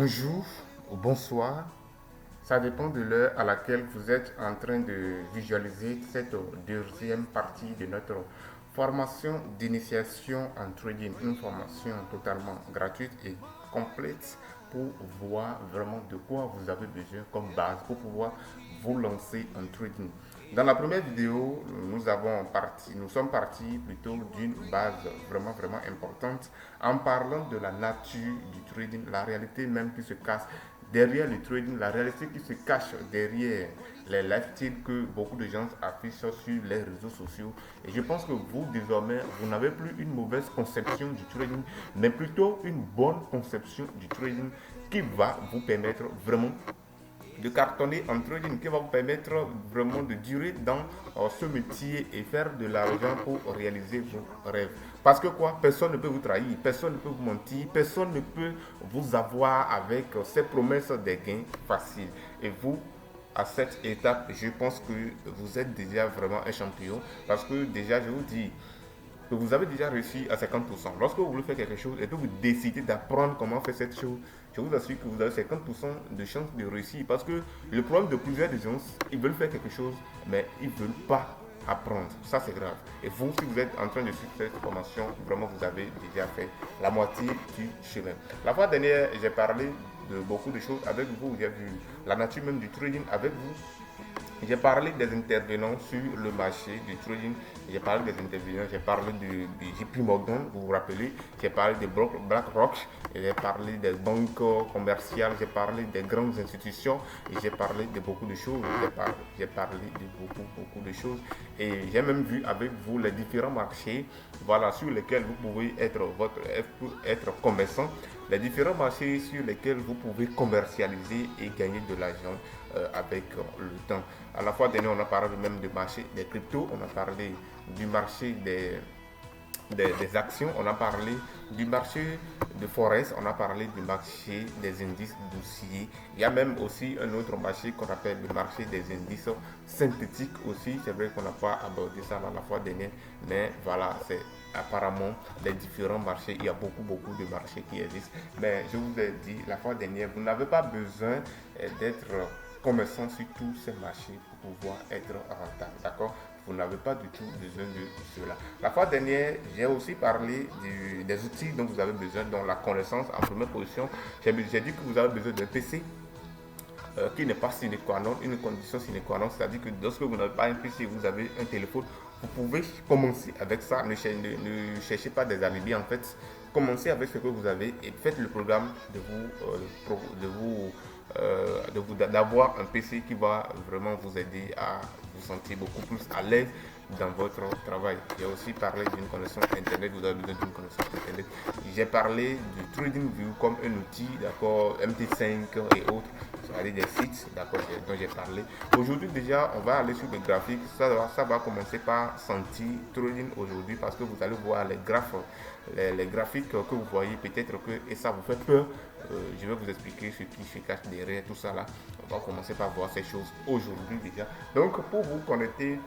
bonjour ou bonsoir. Ça dépend de l'heure à laquelle vous êtes en train de visualiser cette deuxième partie de notre formation d'initiation en trading. Une formation totalement gratuite et complète pour voir vraiment de quoi vous avez besoin comme base pour pouvoir vous lancer en trading. Dans la première vidéo, nous sommes partis plutôt d'une base vraiment importante en parlant de la nature du trading, la réalité même qui se cache derrière le trading, la réalité qui se cache derrière les lifestyles que beaucoup de gens affichent sur les réseaux sociaux. Et je pense que vous, désormais, vous n'avez plus une mauvaise conception du trading, mais plutôt une bonne conception du trading qui va vous permettre vraiment de cartonner en trading, qui va vous permettre vraiment de durer dans ce métier et faire de l'argent pour réaliser vos rêves. Parce que quoi, personne ne peut vous trahir, personne ne peut vous mentir, personne ne peut vous avoir avec ces promesses des gains faciles. Et vous, à cette étape, je pense que vous êtes déjà vraiment un champion. Parce que déjà, je vous dis, que vous avez déjà réussi à 50%. Lorsque vous voulez faire quelque chose et que vous décidez d'apprendre comment faire cette chose, je vous assure que vous avez 50% de chances de réussir. Parce que le problème de plusieurs des gens, ils veulent faire quelque chose, mais ils ne veulent pas apprendre. Ça, c'est grave. Et vous, si vous êtes en train de suivre cette formation, vraiment, vous avez déjà fait la moitié du chemin. La fois dernière, j'ai parlé de beaucoup de choses avec vous. J'ai vu la nature même du trading avec vous. J'ai parlé des intervenants sur le marché du trading. J'ai parlé des intervenants, j'ai parlé de JP Morgan, vous vous rappelez. J'ai parlé de BlackRock, j'ai parlé des banques commerciales, j'ai parlé des grandes institutions et j'ai parlé de beaucoup de choses. J'ai parlé de beaucoup de choses. Et j'ai même vu avec vous les différents marchés voilà, sur lesquels vous pouvez être commerçant, les différents marchés sur lesquels vous pouvez commercialiser et gagner de l'argent avec le temps. À la fois dernière, on a parlé même du marché des cryptos, on a parlé du marché des actions, on a parlé du marché de Forex, on a parlé du marché des indices boursiers. Il y a même aussi un autre marché qu'on appelle le marché des indices synthétiques aussi. C'est vrai qu'on n'a pas abordé ça la fois dernière, mais voilà, c'est apparemment les différents marchés. Il y a beaucoup de marchés qui existent. Mais je vous ai dit la fois dernière, vous n'avez pas besoin d'être commerçant sur tous ces marchés pour pouvoir être rentable. D'accord? Vous n'avez pas du tout besoin de cela. La fois dernière, j'ai aussi parlé des outils dont vous avez besoin, dont la connaissance en première position. J'ai dit que vous avez besoin d'un PC qui n'est pas sine qua non, une condition sine qua non, c'est-à-dire que lorsque vous n'avez pas un PC, vous avez un téléphone, vous pouvez commencer avec ça, ne cherchez pas des alibis en fait, commencez avec ce que vous avez et faites le programme d'avoir un PC qui va vraiment vous aider à vous sentir beaucoup plus à l'aise dans votre travail. J'ai aussi parlé d'une connexion Internet, vous avez besoin d'une connexion Internet. J'ai parlé du TradingView comme un outil, d'accord, MT5 et autres, c'est-à-dire des sites, d'accord, dont j'ai parlé. Aujourd'hui déjà, on va aller sur les graphiques. Ça va commencer par sentir trading aujourd'hui parce que vous allez voir les graphes, les graphiques que vous voyez peut-être que et ça vous fait peur. Je vais vous expliquer ce qui se cache derrière tout ça là. On va commencer par voir ces choses aujourd'hui déjà. Donc pour vous connecter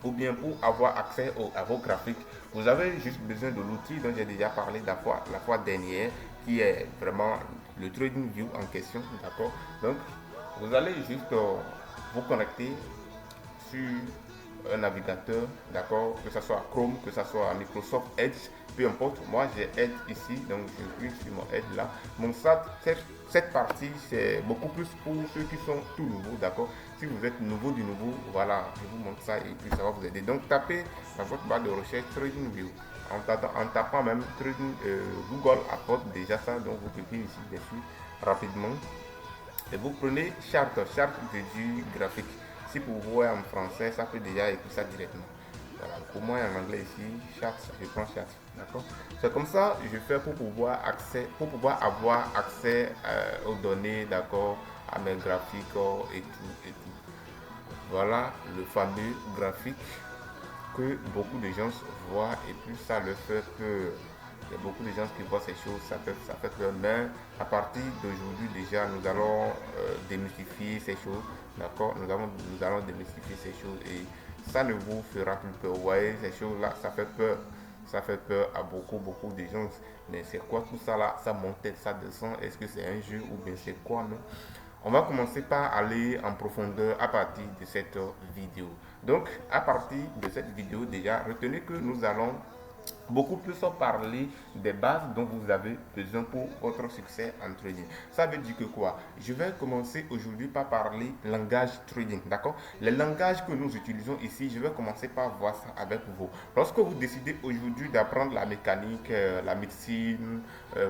ou bien pour avoir accès à vos graphiques, vous avez juste besoin de l'outil dont j'ai déjà parlé la fois dernière, qui est vraiment le TradingView en question, d'accord. Donc, vous allez juste vous connecter sur un navigateur, d'accord, que ce soit Chrome, que ce soit Microsoft Edge, peu importe. Moi, j'ai Edge ici, donc je clique sur mon Edge là. Donc ça, cette partie, c'est beaucoup plus pour ceux qui sont tout nouveaux, d'accord. Si vous êtes nouveau du nouveau, voilà, je vous montre ça et puis ça va vous aider. Donc, tapez dans votre barre de recherche TradingView. En tapant même Trading, Google apporte déjà ça, donc vous cliquez ici dessus rapidement. Et vous prenez charte du graphique. Si pour vous en français, ça peut déjà écrire ça directement. Voilà. Pour moi en anglais ici, chart, je prends chart. D'accord. C'est comme ça que je fais pour pouvoir avoir accès aux données, d'accord, à mes graphiques et tout. Voilà le fameux graphique que beaucoup de gens voient et puis ça leur fait peur. Il y a beaucoup de gens qui voient ces choses, ça fait peur. Mais à partir d'aujourd'hui déjà, nous allons démystifier ces choses. D'accord, nous allons démystifier ces choses et ça ne vous fera plus peur. Vous voyez, ces choses-là, ça fait peur. Ça fait peur à beaucoup de gens. Mais c'est quoi tout ça là? Ça monte, ça descend. Est-ce que c'est un jeu ou bien c'est quoi, non? On va commencer par aller en profondeur à partir de cette vidéo. Donc, à partir de cette vidéo, déjà, retenez que nous allons beaucoup plus parler des bases dont vous avez besoin pour votre succès en trading. Ça veut dire que quoi? Je vais commencer aujourd'hui par parler langage trading, d'accord? Les langages que nous utilisons ici, je vais commencer par voir ça avec vous. Lorsque vous décidez aujourd'hui d'apprendre la mécanique, la médecine,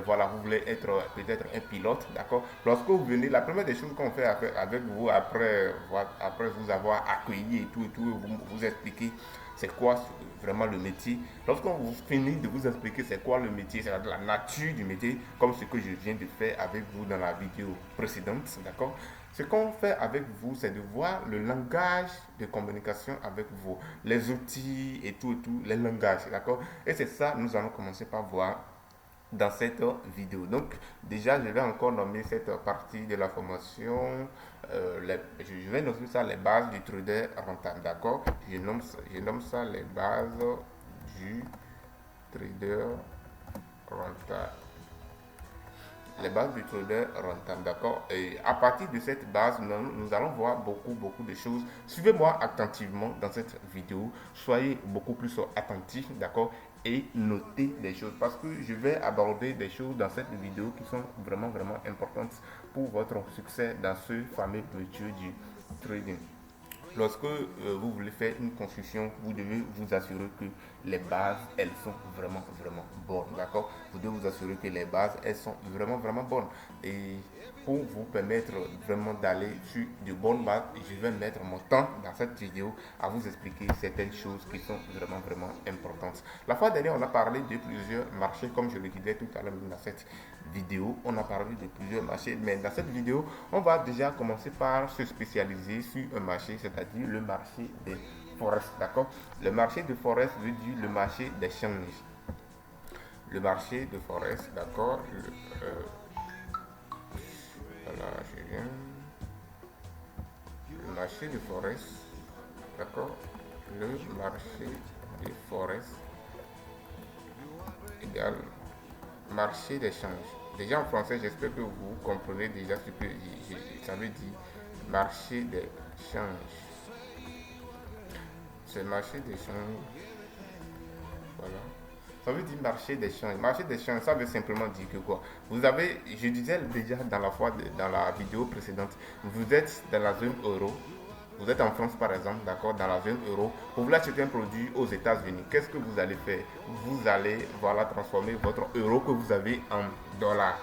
voilà, vous voulez être peut-être un pilote, d'accord? Lorsque vous venez, la première des choses qu'on fait avec vous après vous avoir accueilli et tout, vous expliquer c'est quoi vraiment le métier. Lorsqu'on vous finit de vous expliquer c'est quoi le métier, c'est la nature du métier, comme ce que je viens de faire avec vous dans la vidéo précédente, d'accord? Ce qu'on fait avec vous, c'est de voir le langage de communication avec vous, les outils et tout, les langages, d'accord? Et c'est ça, nous allons commencer par voir dans cette vidéo. Donc, déjà, je vais encore nommer cette partie de la formation. Je vais nommer ça les bases du trader rentable, d'accord? Je nomme ça les bases du trader rentable. Les bases du trader rentable, d'accord? Et à partir de cette base, nous allons voir beaucoup de choses. Suivez-moi attentivement dans cette vidéo. Soyez beaucoup plus attentifs, d'accord? Et notez des choses parce que je vais aborder des choses dans cette vidéo qui sont vraiment importantes pour votre succès dans ce fameux métier du trading. Lorsque vous voulez faire une construction, vous devez vous assurer que les bases, elles sont vraiment bonnes, d'accord? Vous devez vous assurer que les bases, elles sont vraiment bonnes. Et pour vous permettre vraiment d'aller sur de bonnes bases, je vais mettre mon temps dans cette vidéo à vous expliquer certaines choses qui sont vraiment importantes. La fois dernière, on a parlé de plusieurs marchés, comme je le disais tout à l'heure dans cette vidéo. On a parlé de plusieurs marchés, mais dans cette vidéo, on va déjà commencer par se spécialiser sur un marché, c'est-à-dire le marché des forex, d'accord? Le marché de forex veut dire le marché des changes. Le marché de forex, d'accord? Voilà, je viens. Le marché de forex, d'accord? Le marché de forex égale marché d'échange. Déjà en français, j'espère que vous comprenez déjà ce que ça veut dire. Marché d'échange. C'est marché d'échange. Voilà. Ça veut dire marché d'échange. Marché d'échange, ça veut simplement dire que quoi? Vous avez, je disais déjà dans la vidéo précédente, vous êtes dans la zone euro. Vous êtes en France par exemple, d'accord, dans la zone euro. Vous voulez acheter un produit aux États-Unis. Qu'est-ce que vous allez faire? Vous allez, voilà, transformer votre euro que vous avez en dollars.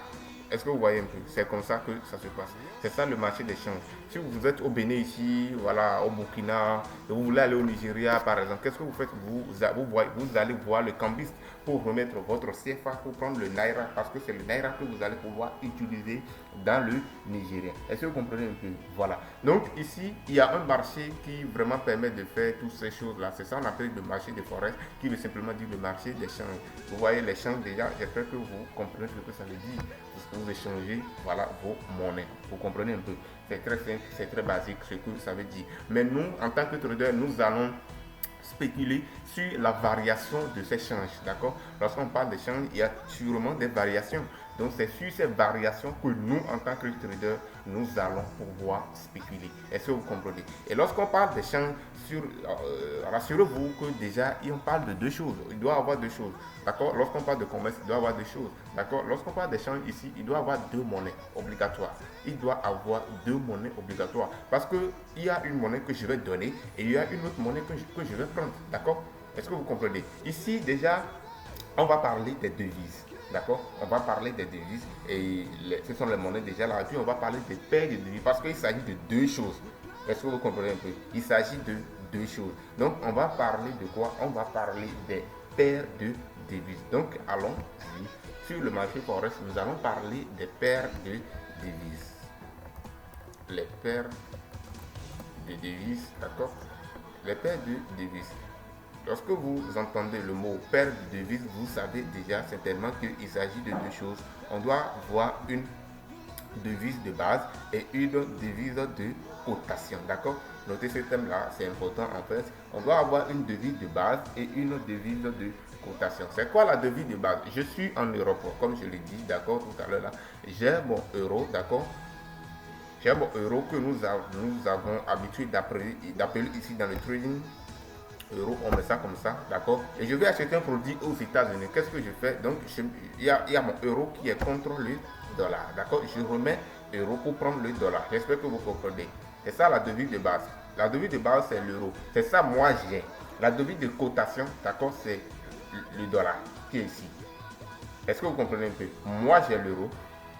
Est-ce que vous voyez un peu? C'est comme ça que ça se passe. C'est ça le marché d'échange. Si vous êtes au Bénin ici, voilà, au Burkina, et vous voulez aller au Nigeria par exemple, qu'est-ce que vous faites? Vous allez voir le cambiste pour remettre votre CFA, pour prendre le Naira, parce que c'est le Naira que vous allez pouvoir utiliser dans le Nigeria. Est-ce que vous comprenez un peu? Voilà. Donc ici, il y a un marché qui vraiment permet de faire toutes ces choses-là. C'est ça qu'on appelle le marché de forex, qui veut simplement dire le marché d'échange. Vous voyez l'échange déjà, j'espère que vous comprenez ce que ça veut dire. Vous échangez, voilà, vos monnaies. Vous comprenez un peu? C'est très simple, c'est très basique ce que ça veut dire. Mais nous, en tant que trader, nous allons spéculer sur la variation de ces changes, d'accord? Lorsqu'on parle de change, il y a sûrement des variations. Donc c'est sur ces variations que nous, en tant que traders, nous allons pouvoir spéculer. Est-ce que vous comprenez? Et lorsqu'on parle de change, rassurez-vous que déjà, on parle de deux choses. Il doit y avoir deux choses. D'accord? Lorsqu'on parle de commerce, il doit y avoir deux choses. D'accord? Lorsqu'on parle d'échange ici, il doit y avoir deux monnaies obligatoires. Il doit y avoir deux monnaies obligatoires. Parce qu'il y a une monnaie que je vais donner et il y a une autre monnaie que je vais prendre. D'accord? Est-ce que vous comprenez? Ici, déjà, on va parler des devises. D'accord? On va parler des devises et ce sont les monnaies déjà là. Et puis on va parler des paires de devises parce qu'il s'agit de deux choses. Est-ce que vous comprenez un peu? Il s'agit de deux choses. Donc on va parler de quoi? On va parler des paires de devises. Donc allons-y. Sur le marché forex, nous allons parler des paires de devises. Les paires de devises, d'accord? Les paires de devises. Lorsque vous entendez le mot paire de devises, vous savez déjà certainement qu'il s'agit de deux choses. On doit voir une devise de base et une devise de cotation. D'accord? Notez ce thème-là, c'est important en fait. On doit avoir une devise de base et une devise de cotation. C'est quoi la devise de base? Je suis en Europe, comme je l'ai dit, d'accord, tout à l'heure là. J'ai mon euro, d'accord? J'ai mon euro que nous avons habitué d'appeler ici dans le trading euro, on met ça comme ça, d'accord? Et je vais acheter un produit aux États-Unis. Qu'est-ce que je fais? Donc, il y a mon euro qui est contre le dollar, d'accord? Je remets euro pour prendre le dollar. J'espère que vous comprenez. C'est ça la devise de base. La devise de base, c'est l'euro. C'est ça, moi, j'ai. La devise de cotation, d'accord, c'est le dollar qui est ici. Est-ce que vous comprenez un peu? Moi, j'ai l'euro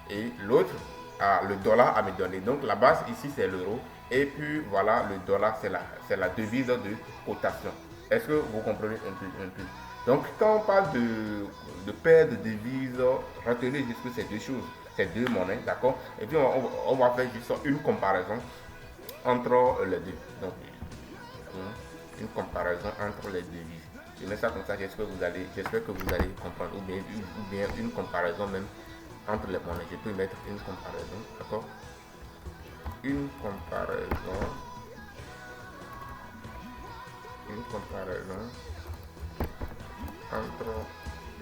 et l'autre a le dollar à me donner. Donc, la base ici, c'est l'euro. Et puis, voilà, le dollar, c'est la devise de cotation. Est-ce que vous comprenez un peu? Donc, quand on parle de paire de devises, retenez juste que c'est deux choses. C'est deux monnaies, d'accord? Et puis, on va faire juste une comparaison entre les deux. Donc, une comparaison entre les devises. Je mets ça comme ça, j'espère que vous allez comprendre. Ou bien une comparaison même entre les monnaies. Je peux mettre une comparaison, d'accord? Une comparaison entre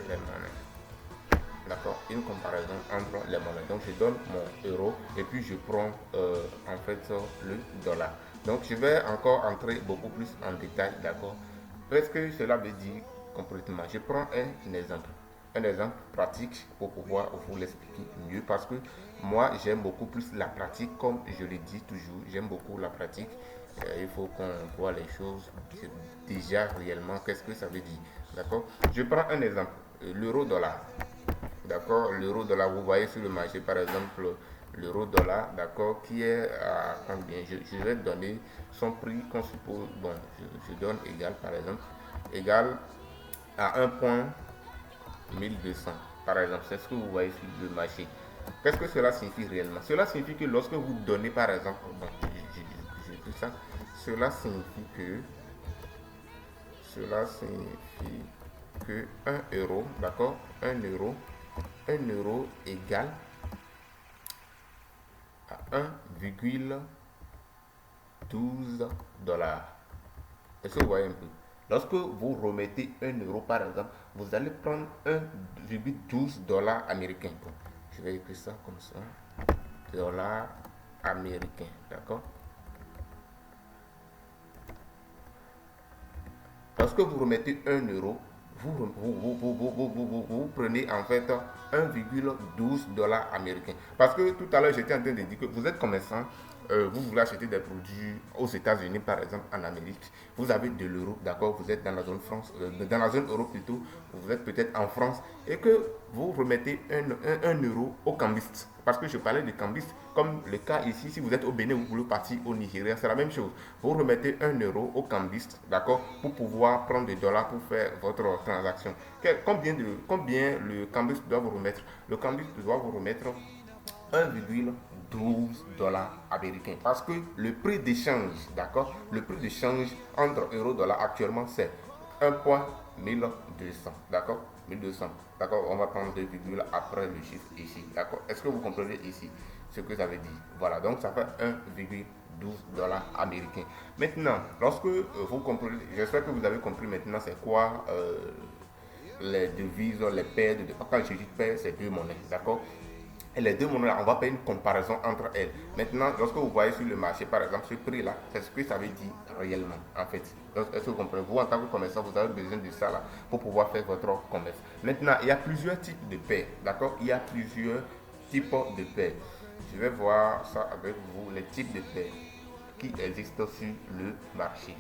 les monnaies. D'accord? Une comparaison entre les monnaies. Donc je donne mon euro et puis je prends en fait le dollar. Donc je vais encore entrer beaucoup plus en détail, d'accord? Qu'est-ce que cela veut dire complètement? Je prends un exemple. Un exemple pratique pour pouvoir vous l'expliquer mieux parce que moi j'aime beaucoup plus la pratique, comme je le dis toujours, j'aime beaucoup la pratique. Il faut qu'on voit les choses déjà réellement, qu'est-ce que ça veut dire. D'accord? Je prends un exemple, l'euro dollar. D'accord? L'euro dollar, vous voyez sur le marché par exemple l'euro dollar, d'accord, qui est à combien? Je vais donner son prix qu'on suppose, bon, je donne égal par exemple, égal à 1,1200 par exemple. C'est ce que vous voyez sur le marché. Qu'est-ce que cela signifie réellement? Cela signifie que lorsque vous donnez par exemple, bon, j'ai tout ça, cela signifie que 1 euro, d'accord, 1 euro égale à 1,12 dollars. Est-ce que vous voyez un peu? Lorsque vous remettez 1 euro par exemple, vous allez prendre 1,12 dollars américains. Bon, je vais écrire ça comme ça. Dollars américains, d'accord? Lorsque vous remettez 1 euro, vous prenez en fait 1,12 dollars américains. Parce que tout à l'heure, j'étais en train de dire que vous êtes commerçant, vous voulez acheter des produits aux États-Unis, par exemple, en Amérique. Vous avez de l'euro, d'accord, vous êtes dans la zone France, dans la zone euro plutôt, vous êtes peut-être en France, et que vous remettez 1 euro au cambiste. Parce que je parlais de cambiste, comme le cas ici, si vous êtes au Bénin, vous voulez partir au Nigeria, c'est la même chose. Vous remettez 1 euro au cambiste, d'accord, pour pouvoir prendre des dollars pour faire votre transaction. Combien le cambiste doit vous remettre? Le cambiste doit vous remettre 1,12 dollars américains. Parce que le prix d'échange, d'accord, le prix d'échange entre euro et dollar actuellement, c'est 1,1200, d'accord, 1200, d'accord, on va prendre 2 virgules après le chiffre ici, d'accord. Est-ce que vous comprenez ici ce que ça veut dire? Voilà, donc ça fait 1,12 dollars américains. Maintenant, lorsque vous comprenez, j'espère que vous avez compris maintenant c'est quoi les devises, les paires de, quand je dis paires, c'est deux monnaies, d'accord. Et les deux monnaies, on va faire une comparaison entre elles. Maintenant, lorsque vous voyez sur le marché, par exemple, ce prix-là, c'est ce que ça veut dire réellement, en fait. Est-ce que vous comprenez? Vous, en tant que commerçant, vous avez besoin de ça là pour pouvoir faire votre commerce. Maintenant, il y a plusieurs types de paires, d'accord? Il y a plusieurs types de paires. Je vais voir ça avec vous, les types de paires qui existent sur le marché.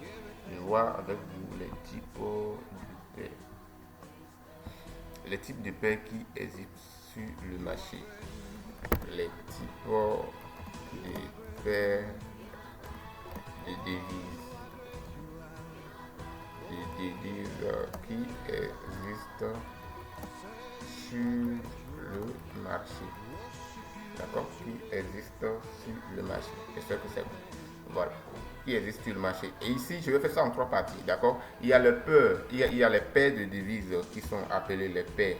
Je vais voir avec vous les types de paires. Les types de paires qui existent sur le marché. Les types de paires de devises qui existent sur le marché. D'accord? Qui existent sur le marché. J'espère que c'est bon. Voilà. Qui existe sur le marché. Et ici, je vais faire ça en trois parties. D'accord? Il y a les paires de devises qui sont appelées les paires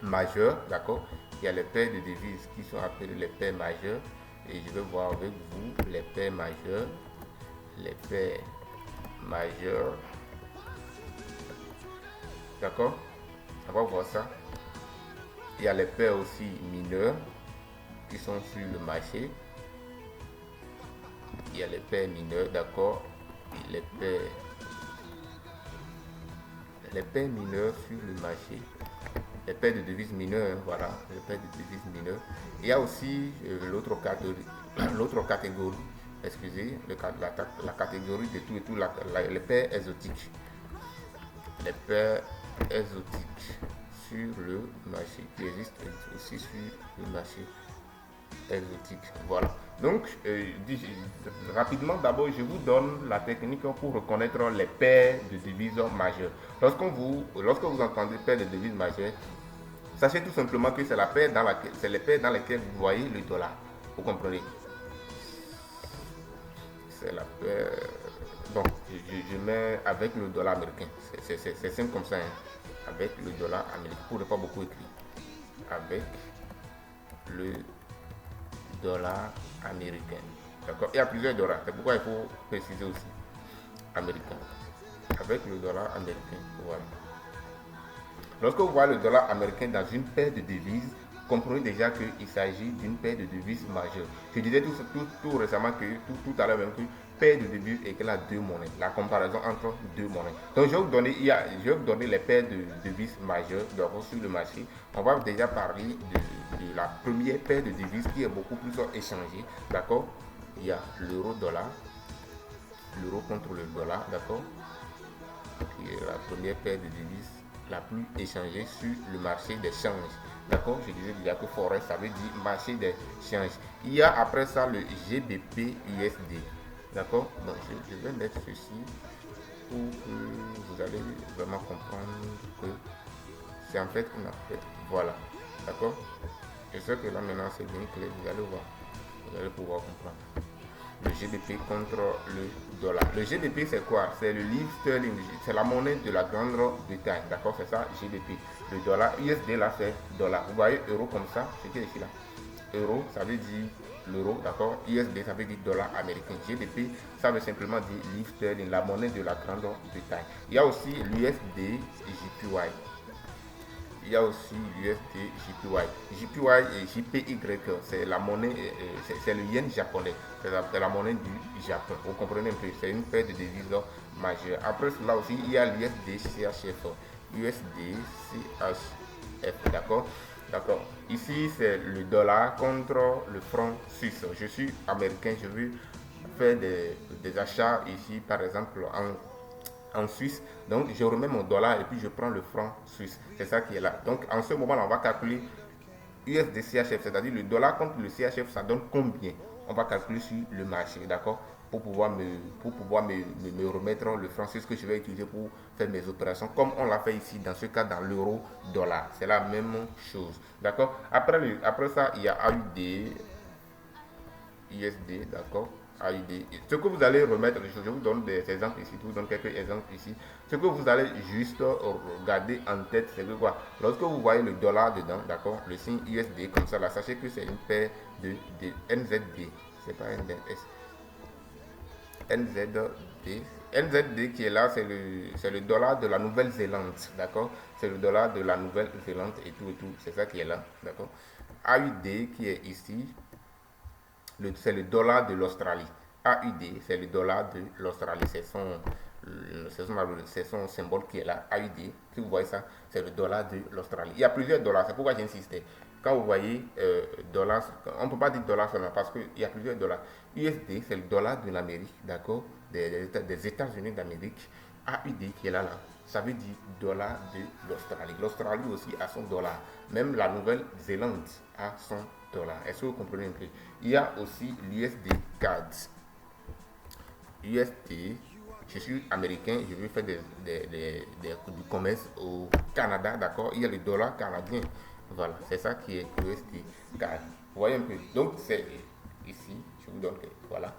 majeures, d'accord. Il y a les paires de devises qui sont appelées les paires majeures. Et je vais voir avec vous les paires majeures. Les paires majeures. D'accord. On va voir ça. Il y a les paires aussi mineures qui sont sur le marché. Il y a les paires mineures, d'accord. Les paires mineures sur le marché. Les paires de devises mineures, voilà, les paires de devises mineures. Il y a aussi l'autre catégorie, excusez, la catégorie de tout et tout, les paires exotiques. Les paires exotiques sur le marché, qui existent aussi sur le marché exotique. Voilà. Donc, rapidement, d'abord, je vous donne la technique pour reconnaître les paires de devises majeures. Lorsque vous entendez paires de devises majeures, sachez tout simplement que c'est les paires dans lesquelles vous voyez le dollar. Vous comprenez? C'est la paire. Donc, je mets avec le dollar américain. C'est simple comme ça. Hein. Avec le dollar américain. Pour ne pas beaucoup écrire. Avec le dollar américain. D'accord. Il y a plusieurs dollars. C'est pourquoi il faut préciser aussi. Américain. Avec le dollar américain. Voilà. Lorsque vous voyez le dollar américain dans une paire de devises, comprenez déjà qu'il s'agit d'une paire de devises majeure. Je disais tout récemment que, tout à l'heure même, que paire de devises égale à deux monnaies. La comparaison entre deux monnaies. Donc je vais vous donner les paires de devises majeures sur le marché. On va déjà parler de la première paire de devises qui est beaucoup plus échangée. D'accord. Il y a l'euro-dollar. L'euro contre le dollar. D'accord. Qui est la première paire de devises la plus échangée sur le marché des changes. D'accord. Je disais déjà que Forex, ça veut dire marché des changes. Il y a après ça le GBP USD. D'accord. Donc je vais mettre ceci pour que vous allez vraiment comprendre que c'est en fait une affaire. Voilà. D'accord. Je sais que là maintenant c'est bien clair. Vous allez voir. Vous allez pouvoir comprendre. Le GBP contre le dollar. Le GBP c'est quoi? C'est le livre sterling, c'est la monnaie de la Grande-Bretagne, d'accord? C'est ça, GBP. Le dollar, USD là c'est dollar. Vous voyez euro comme ça, c'est qui est ici là? Euro, ça veut dire l'euro, d'accord? USD, ça veut dire dollar américain. GBP, ça veut simplement dire livre sterling, la monnaie de la Grande-Bretagne. Il y a aussi l'USD JPY. Il y a aussi l'USD JPY. JPY et JPY, c'est la monnaie, c'est le yen japonais. C'est la monnaie du Japon. Vous comprenez un peu, c'est une paire de devises majeure. Après cela aussi, il y a l'USD CHF. USD CHF, d'accord? D'accord. Ici, c'est le dollar contre le franc suisse. Je suis américain, je veux faire des achats ici, par exemple, en Suisse. Donc, je remets mon dollar et puis je prends le franc suisse. C'est ça qui est là. Donc, en ce moment, on va calculer USD CHF, c'est-à-dire le dollar contre le CHF, ça donne combien? On va calculer sur le marché, d'accord? Pour pouvoir me remettre le franc suisse que je vais utiliser pour faire mes opérations, comme on l'a fait ici, dans ce cas, dans l'euro-dollar. C'est la même chose, d'accord? Après ça, il y a AUD, USD, d'accord? AUD. Ce que vous allez remettre, je vous donne des exemples ici, je vous donne quelques exemples ici. Ce que vous allez juste regarder en tête, c'est que quoi? Lorsque vous voyez le dollar dedans, d'accord, le signe USD comme ça, là, sachez que c'est une paire de NZD. C'est pas NZS. NZD. NZD qui est là, c'est le dollar de la Nouvelle-Zélande, d'accord? C'est le dollar de la Nouvelle-Zélande et tout, c'est ça qui est là, d'accord? AUD qui est ici, c'est le dollar de l'Australie. AUD, c'est le dollar de l'Australie. C'est son symbole qui est là. AUD, si vous voyez ça, c'est le dollar de l'Australie. Il y a plusieurs dollars, c'est pourquoi j'insistais. Quand vous voyez dollars, on ne peut pas dire dollar seulement parce qu'il y a plusieurs dollars. USD, c'est le dollar de l'Amérique, d'accord, des États-Unis d'Amérique. AUD qui est là, ça veut dire dollar de l'Australie. L'Australie aussi a son dollar. Même la Nouvelle-Zélande a son dollar. Est-ce que vous comprenez un peu? Il y a aussi l'USD CAD. USD, je suis américain, je veux faire du commerce au Canada, d'accord? Il y a le dollar canadien. Voilà, c'est ça qui est USD CAD. Vous voyez un peu? Donc, c'est ici, je vous donne que, voilà.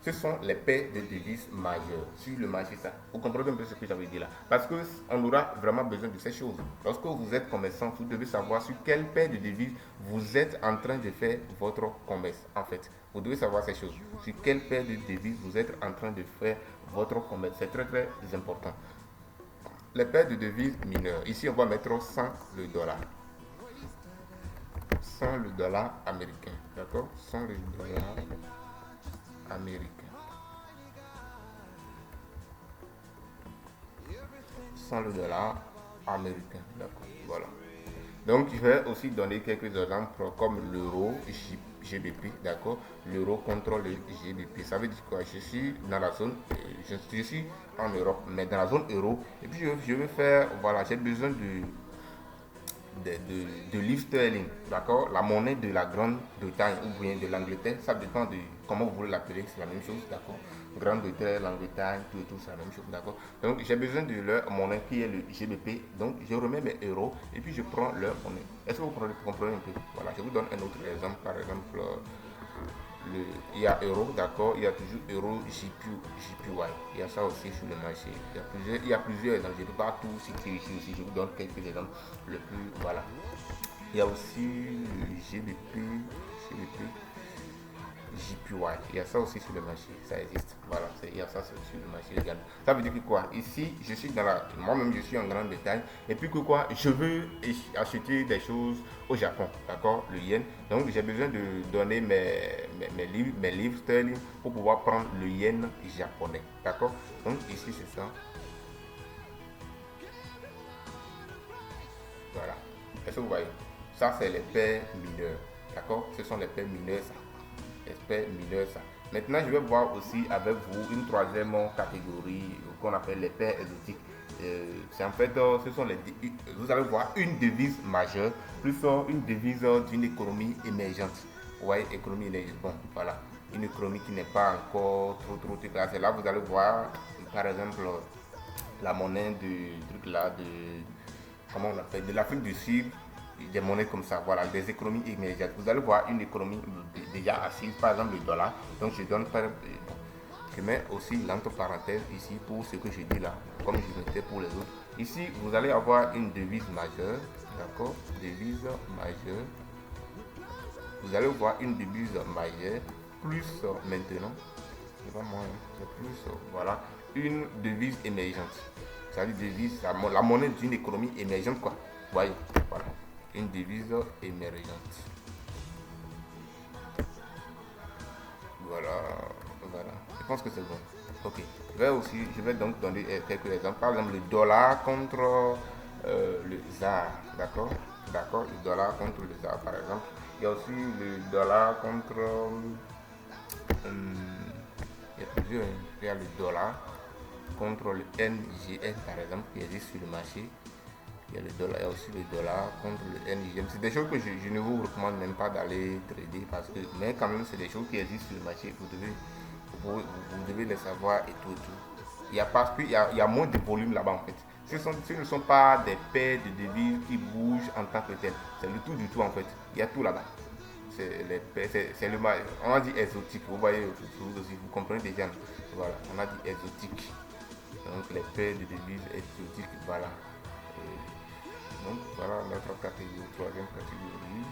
ce sont les paires de devises majeures sur le marché. Ça. Vous comprenez un peu ce que j'avais dit là? Parce qu'on aura vraiment besoin de ces choses. Lorsque vous êtes commerçant, vous devez savoir sur quelle paire de devises vous êtes en train de faire votre commerce. En fait, vous devez savoir ces choses. Sur quelle paire de devises vous êtes en train de faire votre commerce. C'est très très important. Les paires de devises mineures. Ici, on va mettre 100 le dollar. 100 le dollar américain. D'accord? 100 le dollar américain. 100 le dollar américain. D'accord. Voilà. Donc, je vais aussi donner quelques exemples comme l'euro GBP, d'accord? L'euro contre le GBP. Ça veut dire quoi? Je suis dans la zone, je suis en Europe, mais dans la zone euro. Et puis, je vais faire, voilà, j'ai besoin de livres sterling, d'accord? La monnaie de la Grande-Bretagne ou bien de l'Angleterre, ça dépend de comment vous voulez l'appeler, c'est la même chose, d'accord? Grande-Bretagne, l'Angleterre, tout et tout, c'est la même chose, d'accord? Donc j'ai besoin de leur monnaie qui est le GBP, donc je remets mes euros et puis je prends leur monnaie. Est-ce que vous comprenez un peu? Voilà, je vous donne un autre exemple, par exemple, il y a euro, d'accord, il y a toujours euro JPY, il y a ça aussi sur le marché. Il y a plusieurs exemples, je ne peux pas tout citer ici aussi, je vous donne quelques exemples le plus, voilà. Il y a aussi le GBP, JPY, il y a ça aussi sur le marché, ça existe, voilà, il y a ça sur le marché également. Ça veut dire que quoi, ici, je suis dans la, moi-même je suis en Grande-Bretagne, et puis que quoi, je veux acheter des choses au Japon, d'accord, le yen, donc j'ai besoin de donner mes livres sterling pour pouvoir prendre le yen japonais, d'accord, donc ici c'est ça, voilà, est-ce que vous voyez, ça c'est les paires mineures, d'accord, ce sont les paires mineures, ça. Espère mineur ça. Maintenant, je vais voir aussi avec vous une troisième catégorie qu'on appelle les paires exotiques. C'est en fait, ce sont vous allez voir une devise majeure plus une devise d'une économie émergente. Ouais, économie émergente. Bon, voilà. Une économie qui n'est pas encore trop classée. Là, vous allez voir, par exemple, la monnaie du truc là, comment on appelle, de l'Afrique du Sud, des monnaies comme ça, voilà, des économies immédiates. Vous allez voir une économie déjà assise, par exemple le dollar. Donc je donne je mets aussi l'entre parenthèse ici pour ce que je dis là, comme je mettais pour les autres. Ici, vous allez avoir une devise majeure, d'accord, devise majeure. Vous allez voir une devise majeure, plus maintenant, c'est pas moi, c'est plus, voilà, une devise émergente. C'est-à-dire devise, la monnaie d'une économie émergente, quoi. Vous voyez, voilà, une devise émergente. Voilà, voilà. Je pense que c'est bon. Ok. Je vais donc donner quelques exemples. Par exemple, le dollar contre le ZAR. D'accord? D'accord? Le dollar contre le ZAR, par exemple. Il y a aussi le dollar contre. Il y a plusieurs. Il y a le dollar contre le NGN, par exemple, qui existe sur le marché. Il y a le dollar, il y a aussi le dollar contre le NGM. C'est des choses que je ne vous recommande même pas d'aller trader parce que, mais quand même, c'est des choses qui existent sur le marché. Vous devez les savoir et tout et tout. Il y a parce qu'il y a moins de volume là-bas en fait. Ce ne sont pas des paires de devises qui bougent en tant que tel. C'est le tout du tout en fait. Il y a tout là-bas. C'est le mal. On a dit exotique. Vous voyez, vous aussi, vous comprenez déjà. Voilà, on a dit exotique. Donc les paires de devises exotiques, voilà. Donc voilà notre catégorie, troisième catégorie.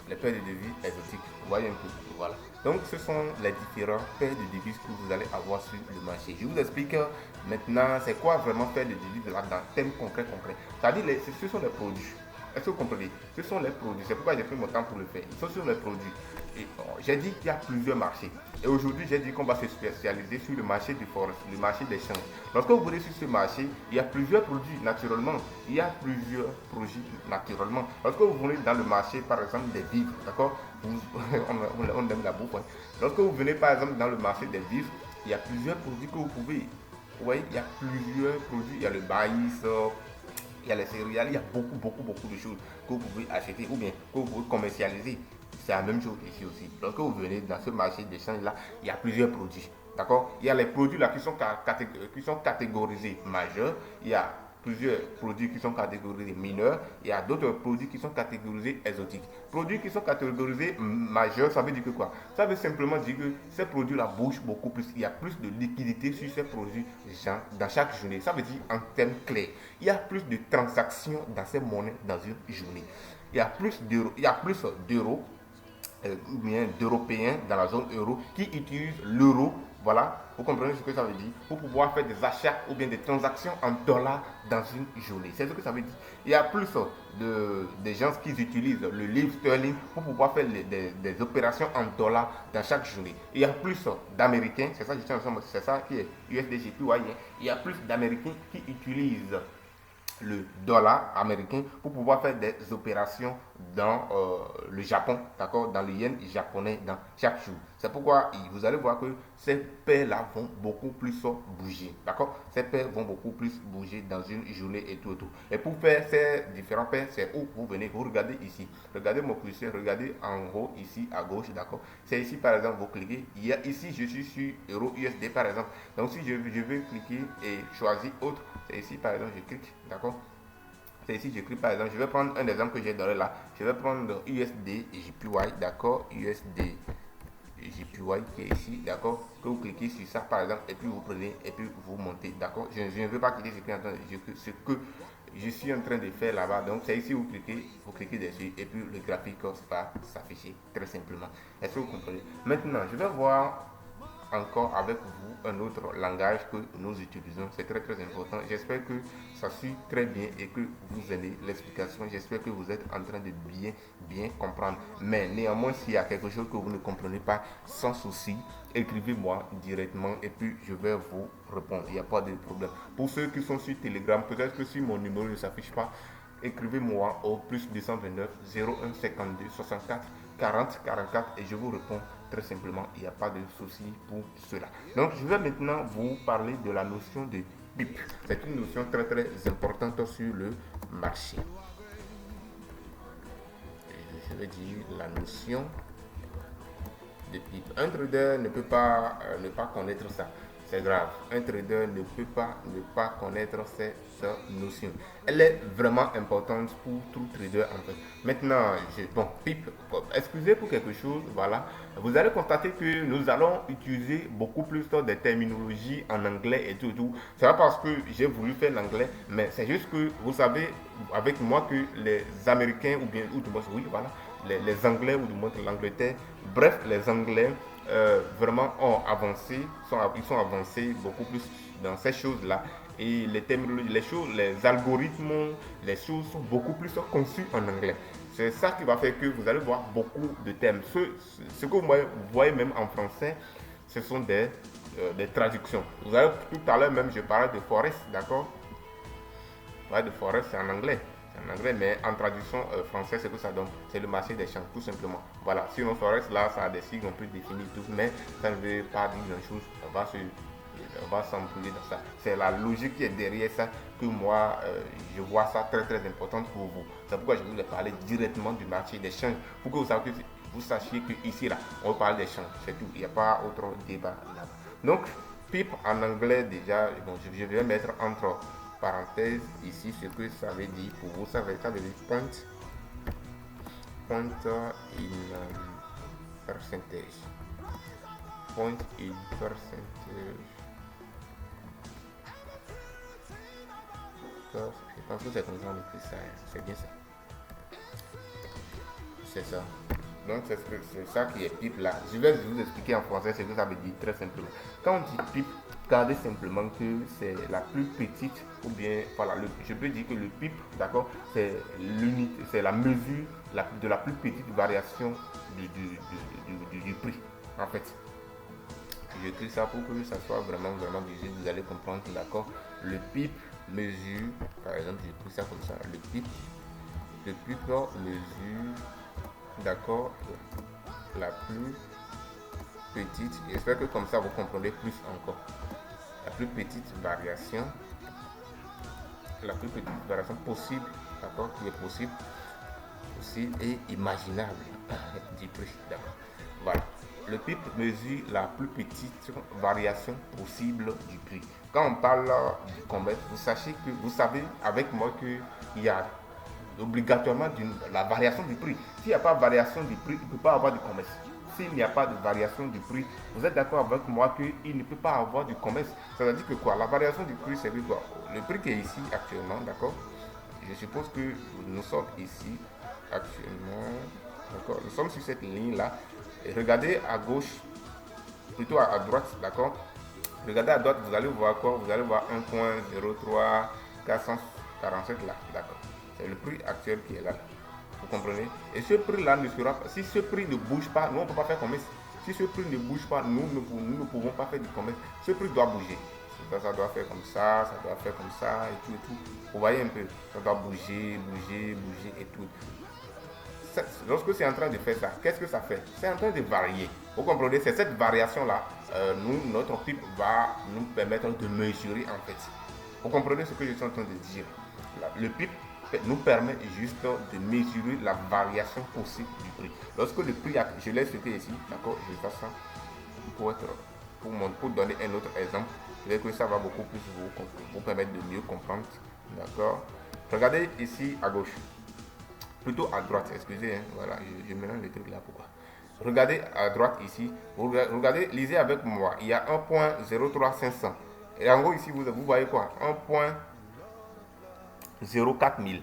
Les paires de devises exotiques. Vous voyez un peu. Voilà. Donc ce sont les différents paires de devises que vous allez avoir sur le marché. Je vous explique maintenant c'est quoi vraiment paires de devises là dans thème concret. C'est-à-dire ce sont les produits. Est-ce que vous comprenez? Ce sont les produits. C'est pourquoi j'ai pris mon temps pour le faire. Ce sont les produits. Et j'ai dit qu'il y a plusieurs marchés. Et aujourd'hui, j'ai dit qu'on va se spécialiser sur le marché du forest, le marché des champs. Lorsque vous venez sur ce marché, il y a plusieurs produits naturellement. Il y a plusieurs produits naturellement. Lorsque vous venez dans le marché, par exemple, des vivres, d'accord, on aime la bouffe. Hein. Lorsque vous venez, par exemple, dans le marché des vivres, il y a plusieurs produits que vous pouvez. Vous voyez, il y a plusieurs produits. Il y a le maïs, il y a les céréales, il y a beaucoup de choses que vous pouvez acheter ou bien que vous pouvez commercialiser. C'est la même chose ici aussi. Lorsque vous venez dans ce marché d'échange là, il y a plusieurs produits. D'accord? Il y a les produits là qui sont catégorisés majeurs. Il y a plusieurs produits qui sont catégorisés mineurs, il y a d'autres produits qui sont catégorisés exotiques. Produits qui sont catégorisés majeurs, ça veut dire que quoi? Ça veut simplement dire que ces produits-là bougent beaucoup plus. Il y a plus de liquidité sur ces produits dans chaque journée. Ça veut dire en termes clairs, il y a plus de transactions dans ces monnaies dans une journée. Il y a plus d'euros ou bien d'Européens dans la zone euro qui utilisent l'euro, voilà, vous comprenez ce que ça veut dire, pour pouvoir faire des achats ou bien des transactions en dollars dans une journée. C'est ce que ça veut dire. Il y a plus de gens qui utilisent le livre sterling pour pouvoir faire des opérations en dollars dans chaque journée. Il y a plus d'Américains, c'est ça, c'est ça qui est USDJPY, il y a plus d'Américains qui utilisent le dollar américain pour pouvoir faire des opérations dans le Japon, d'accord, dans le yen japonais dans chaque jour. C'est pourquoi vous allez voir que ces paires-là vont beaucoup plus bouger, d'accord. Ces paires vont beaucoup plus bouger dans une journée et tout. Et pour faire ces différents paires, c'est où vous venez, vous regardez ici, regardez mon curseur, regardez en haut ici à gauche, d'accord. C'est ici par exemple, vous cliquez, il y a ici, je suis sur euro USD par exemple. Donc si je vais cliquer et choisir autre, c'est ici par exemple, je clique, d'accord. C'est ici, j'écris par exemple, je vais prendre un exemple que j'ai donné là. Je vais prendre USD JPY, d'accord, USD JPY qui est ici, d'accord. Que vous cliquez sur ça par exemple, et puis vous prenez, et puis vous montez, d'accord. Je ne veux pas cliquer sur ce que je suis en train de faire là-bas. Donc c'est ici, vous cliquez dessus, et puis le graphique va s'afficher très simplement. Est-ce que vous comprenez? Maintenant, je vais voir encore avec vous un autre langage que nous utilisons. C'est très très important. J'espère que ça suit très bien et que vous aimez l'explication. J'espère que vous êtes en train de bien comprendre. Mais néanmoins, s'il y a quelque chose que vous ne comprenez pas, sans souci, écrivez-moi directement et puis je vais vous répondre. Il n'y a pas de problème. Pour ceux qui sont sur Telegram, peut-être que si mon numéro ne s'affiche pas, écrivez-moi au plus 229 01 52 64 40 44 et je vous réponds très simplement. Il n'y a pas de souci pour cela. Donc je vais maintenant vous parler de la notion de PIP. C'est une notion très très importante sur le marché. Je vais dire la notion de PIP. Un trader ne peut pas ne pas connaître ça. C'est grave. Un trader ne peut pas ne pas connaître cette notion. Elle est vraiment importante pour tout trader en fait. Maintenant, PIP, excusez pour quelque chose, voilà. Vous allez constater que nous allons utiliser beaucoup plus des terminologies en anglais et tout. C'est pas parce que j'ai voulu faire l'anglais, mais c'est juste que vous savez avec moi que les Américains ou du moins, oui, voilà, les Anglais ou du moins l'Angleterre, bref, les Anglais vraiment ont avancé, ils sont avancés beaucoup plus dans ces choses-là. Et les terminologies, les choses, les algorithmes, les choses sont beaucoup plus conçues en anglais. C'est ça qui va faire que vous allez voir beaucoup de termes. Ce que vous voyez même en français, ce sont des traductions. Vous avez tout à l'heure même, je parlais de forest, d'accord? De forest, c'est en anglais. Mais en traduction française, c'est que ça donne. C'est le marché des champs, tout simplement. Voilà. Sinon, forest, là, ça a des sigles, on peut définir tout, mais ça ne veut pas dire grand-chose. On va s'employer dans ça. C'est la logique qui est derrière ça que moi, je vois ça très très important pour vous. C'est pourquoi je voulais parler directement du marché des champs, pour que vous sachiez que ici, là, on parle des champs, c'est tout. Il n'y a pas autre débat là-bas. Donc, PIP en anglais, déjà, bon, je vais mettre entre parenthèse ici ce que ça veut dire pour vous. Ça veut dire point in percentage. Point in percentage. Je pense que c'est comme ça on écrit ça. C'est bien ça. C'est ça. Donc c'est ça qui est PIP là. Je vais vous expliquer en français ce que ça veut dire très simplement. Quand on dit PIP, regardez simplement que c'est la plus petite, ou bien voilà, je peux dire que le PIP, d'accord, c'est l'unité, c'est la mesure de la plus petite variation du prix en fait. J'écris ça pour que ça soit vraiment visible, vous allez comprendre, d'accord. Le PIP mesure, par exemple, j'écris ça comme ça, le PIP mesure, d'accord, la plus petite, j'espère que comme ça vous comprenez plus encore, la plus petite variation possible, d'accord, qui est possible et imaginable du prix, d'accord. Voilà. le PIB mesure la plus petite variation possible du prix. Quand on parle du commerce, vous savez avec moi qu'il y a obligatoirement la variation du prix. S'il n'y a pas de variation du prix, il ne peut pas avoir de commerce. S'il n'y a pas de variation du prix, vous êtes d'accord avec moi qu'il ne peut pas avoir du commerce. Ça veut dire que quoi? La variation du prix, c'est quoi? Le prix qui est ici actuellement, d'accord? Je suppose que nous sommes ici actuellement, d'accord? Nous sommes sur cette ligne-là. Et regardez à gauche, plutôt à droite, d'accord? Regardez à droite, vous allez voir quoi? Vous allez voir 1.03447 là, d'accord? C'est le prix actuel qui est là. Vous comprenez? Et ce prix-là ne sera pas. Si ce prix ne bouge pas, nous on ne peut pas faire commerce. Si ce prix ne bouge pas, nous ne pouvons pas faire du commerce. Ce prix doit bouger. Ça doit faire comme ça doit faire comme ça, et tout, et tout. Vous voyez un peu, ça doit bouger, bouger, bouger, et tout. Lorsque c'est en train de faire ça, qu'est-ce que ça fait? C'est en train de varier. Vous comprenez? C'est cette variation-là, notre PIB va nous permettre de mesurer en fait. Vous comprenez ce que je suis en train de dire? Le PIB nous permet juste de mesurer la variation possible du prix. Lorsque le prix, je l'ai cité ici, d'accord, je vais faire ça pour donner un autre exemple. Je que ça va beaucoup plus vous permettre de mieux comprendre, d'accord. Regardez ici à gauche, plutôt à droite, excusez, hein, voilà, je mélange les trucs là, pourquoi. Regardez à droite ici, regardez, lisez avec moi, il y a 1.03500. Et en gros ici, vous voyez quoi? 1.04000,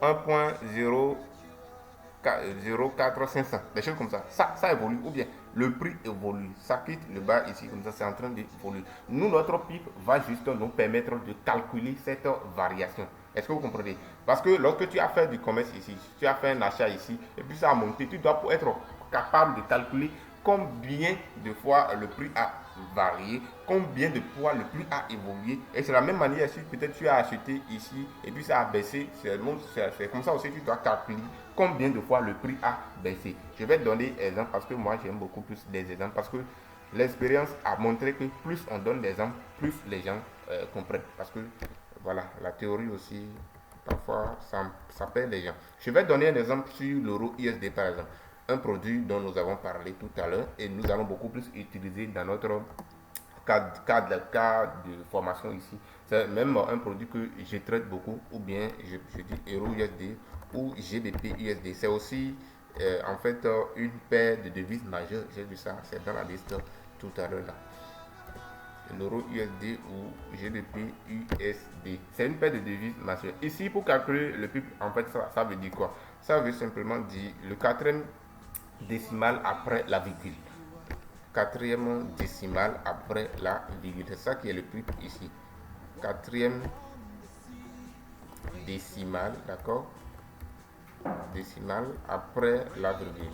1.04500, des choses comme ça. Ça évolue, ou bien le prix évolue. Ça quitte le bas ici, comme ça, c'est en train d'évoluer. Nous, notre PIB va juste nous permettre de calculer cette variation. Est-ce que vous comprenez? Parce que lorsque tu as fait du commerce ici, tu as fait un achat ici, et puis ça a monté, tu dois être capable de calculer combien de fois le prix a varié, combien de fois le prix a évolué. Et c'est la même manière si peut-être tu as acheté ici et puis ça a baissé, c'est comme ça aussi tu dois calculer combien de fois le prix a baissé. Je vais te donner des exemples parce que moi j'aime beaucoup plus des exemples parce que l'expérience a montré que plus on donne des exemples, plus les gens comprennent. Parce que voilà, la théorie aussi, parfois ça perd les gens. Je vais donner un exemple sur l'euro USD par exemple. Un produit dont nous avons parlé tout à l'heure et nous allons beaucoup plus utiliser dans notre cas de formation ici. C'est même un produit que je traite beaucoup, ou bien je dis Euro USD ou GBP USD. C'est aussi en fait une paire de devises majeures. J'ai vu ça, c'est dans la liste tout à l'heure là. L'euro USD ou GBP USD. C'est une paire de devises majeures. Ici, pour calculer le PIB, en fait, ça veut dire quoi? Ça veut simplement dire le quatrième décimal après la virgule. Quatrième décimal après la virgule. C'est ça qui est le PIB ici. Quatrième décimal, d'accord? Décimal après la virgule.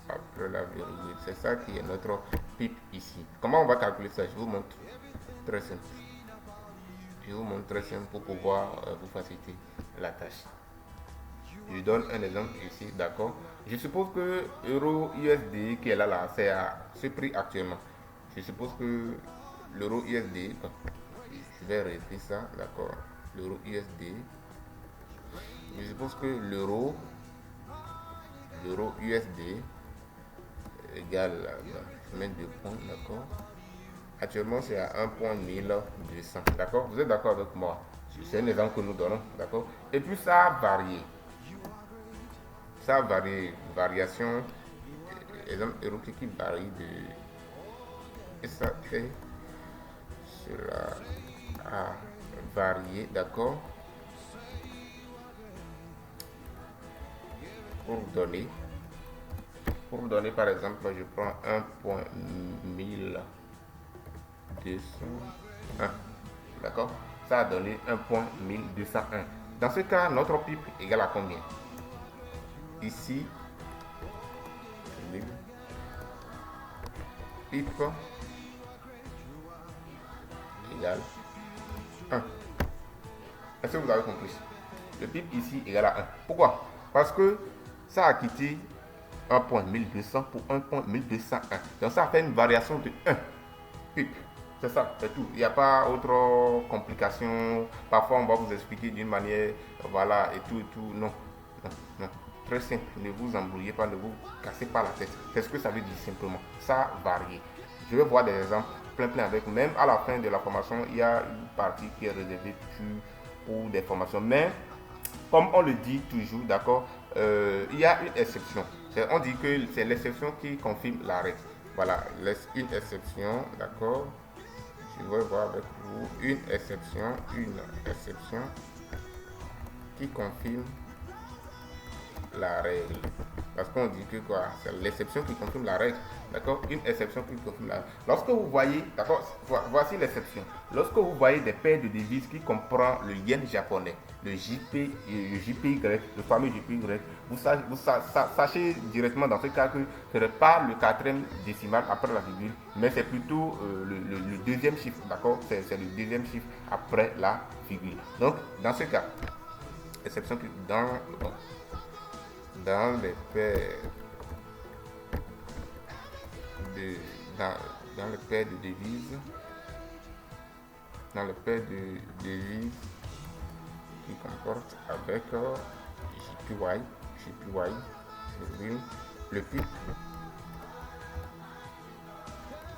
Après la virgule. C'est ça qui est notre PIB ici. Comment on va calculer ça? Je vous montre. Très simple. Je vous montre très simple pour pouvoir vous faciliter la tâche. Je donne un exemple ici, d'accord. Je suppose que euro USD qui est là, c'est à ce prix actuellement. Je suppose que l'euro USD, je vais arrêter ça, d'accord. L'euro USD, je suppose que l'euro USD égale, je mets 2 points, d'accord. Actuellement, c'est à 1.1200, d'accord. Vous êtes d'accord avec moi? C'est un exemple que nous donnons, d'accord. Et puis ça a varié. Ça varie, variation, exemple euro qui varie de. Et ça fait, cela a varié, d'accord. Pour donner par exemple, je prends 1.1201, d'accord. Ça a donné 1.1201. Dans ce cas, notre PIB égale à combien? Ici, PIB égale 1. Est-ce que vous avez compris? Le PIB ici égale à 1. Pourquoi? Parce que ça a quitté 1.1200 pour 1.1201. Donc ça fait une variation de 1 PIB. C'est ça, c'est tout. Il n'y a pas autre complication. Parfois, on va vous expliquer d'une manière, voilà, et tout, et tout. Non, non, non. Très simple, ne vous embrouillez pas, ne vous cassez pas la tête. C'est ce que ça veut dire simplement. Ça varie. Je vais voir des exemples plein avec. Même à la fin de la formation, il y a une partie qui est réservée pour des formations. Mais comme on le dit toujours, d'accord, il y a une exception. On dit que c'est l'exception qui confirme la règle. Voilà, une exception, d'accord. Je vais voir avec vous une exception qui confirme la règle. Parce qu'on dit que quoi, c'est l'exception qui confirme la règle. D'accord. Une exception qui confirme la règle. Lorsque vous voyez, d'accord, voici l'exception. Lorsque vous voyez des paires de devises qui comprend le yen japonais, le JPY, le fameux JPY, sachez directement dans ce cas que ce n'est pas le quatrième décimal après la virgule, mais c'est plutôt le deuxième chiffre. D'accord. C'est le deuxième chiffre après la virgule. Donc, dans ce cas, exception qui dans les paires de dans les paires de devises qui comportent avec JPY, le PIB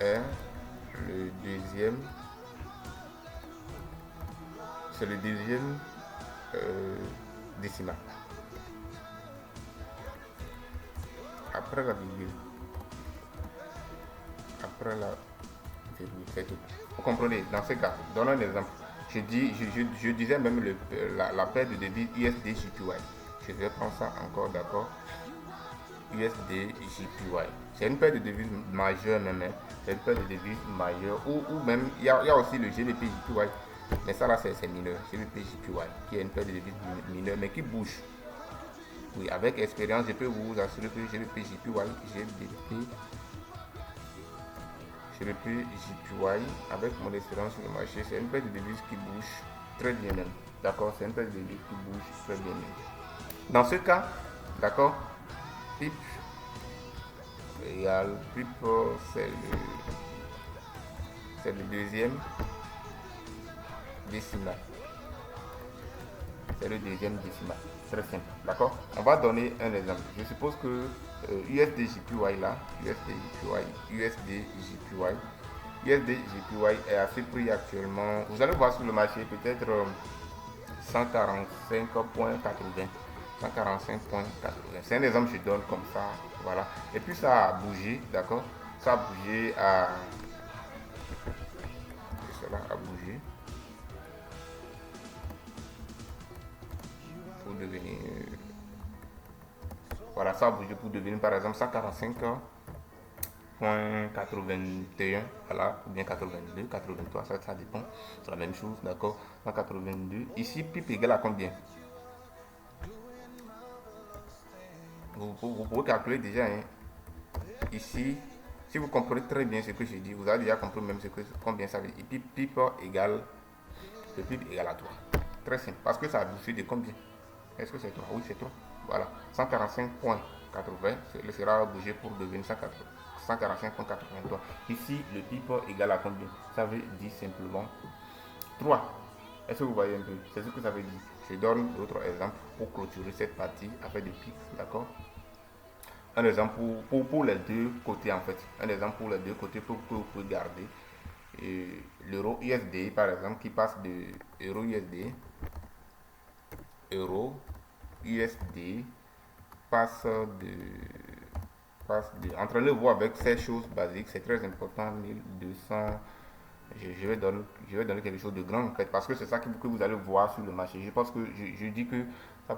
est le deuxième, c'est le deuxième décimal après la virgule. C'est tout. Vous comprenez? Dans ce cas, donne un exemple. Je disais même la paire de devises USD JPY. Je vais prendre ça encore, d'accord. USD JPY. C'est une paire de devises majeure même. Hein. C'est une paire de devises majeure. Ou même, il y a aussi le GBP JPY. Mais ça là, c'est mineur. GBP JPY, qui est une paire de devises mineure, mais qui bouge. Oui, avec expérience, je peux vous assurer que GBP JPY, avec mon expérience sur le marché, c'est une paire de devises qui bouge très bien même. D'accord, c'est une paire de devises qui bouge très bien même. Dans ce cas, d'accord, PIP égale PIP, c'est le deuxième décimal. C'est le deuxième décimal. Très simple. D'accord. On va donner un exemple. Je suppose que USD là, USD JPY est à ce prix actuellement. Vous allez voir sur le marché peut-être 145,80. 145,80. C'est un exemple que je donne comme ça. Voilà. Et puis ça a bougé, d'accord. Ça a bougé à. Cela a bougé. Pour devenir. Voilà, ça a bougé pour devenir par exemple 145,81, voilà, ou bien 82, 83, ça dépend, c'est la même chose, d'accord. 182, ici PIP égale à combien? Vous pouvez calculer déjà, hein. Ici, si vous comprenez très bien ce que je dis, vous avez déjà compris même combien ça veut dire. Et puis PIP égale, le PIP égale à 3. Très simple, parce que ça a bougé de combien? Est-ce que c'est 3? Oui, c'est 3. Voilà, 145,80, il sera bougé pour devenir 145,83. Ici, le PIP égale à combien? Ça veut dire simplement 3. Est-ce que vous voyez un peu? C'est ce que ça veut dire. Je donne d'autres exemples pour clôturer cette partie avec des PIP, d'accord? Un exemple pour les deux côtés en fait. Un exemple pour les deux côtés pour que vous pouvez garder. L'euro USD par exemple qui passe de euro USD passe entraînez-vous avec ces choses basiques, c'est très important. 1200, je vais donner quelque chose de grand en fait, parce que c'est ça que vous allez voir sur le marché. Je pense que je dis que ça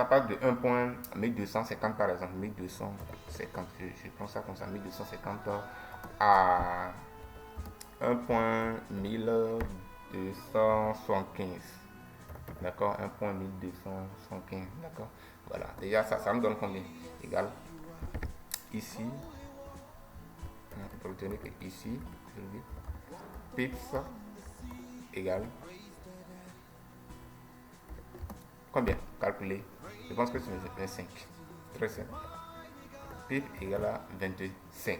passe de 1.1250 par exemple, 1250, je prends ça comme ça, 1250 à 1.1275. D'accord, 1.1275, d'accord. Voilà, déjà ça me donne combien? Égal. Ici, retenez que ici, pips égale combien? Calculer. Je pense que c'est 25. Très simple. Pips égale à 25.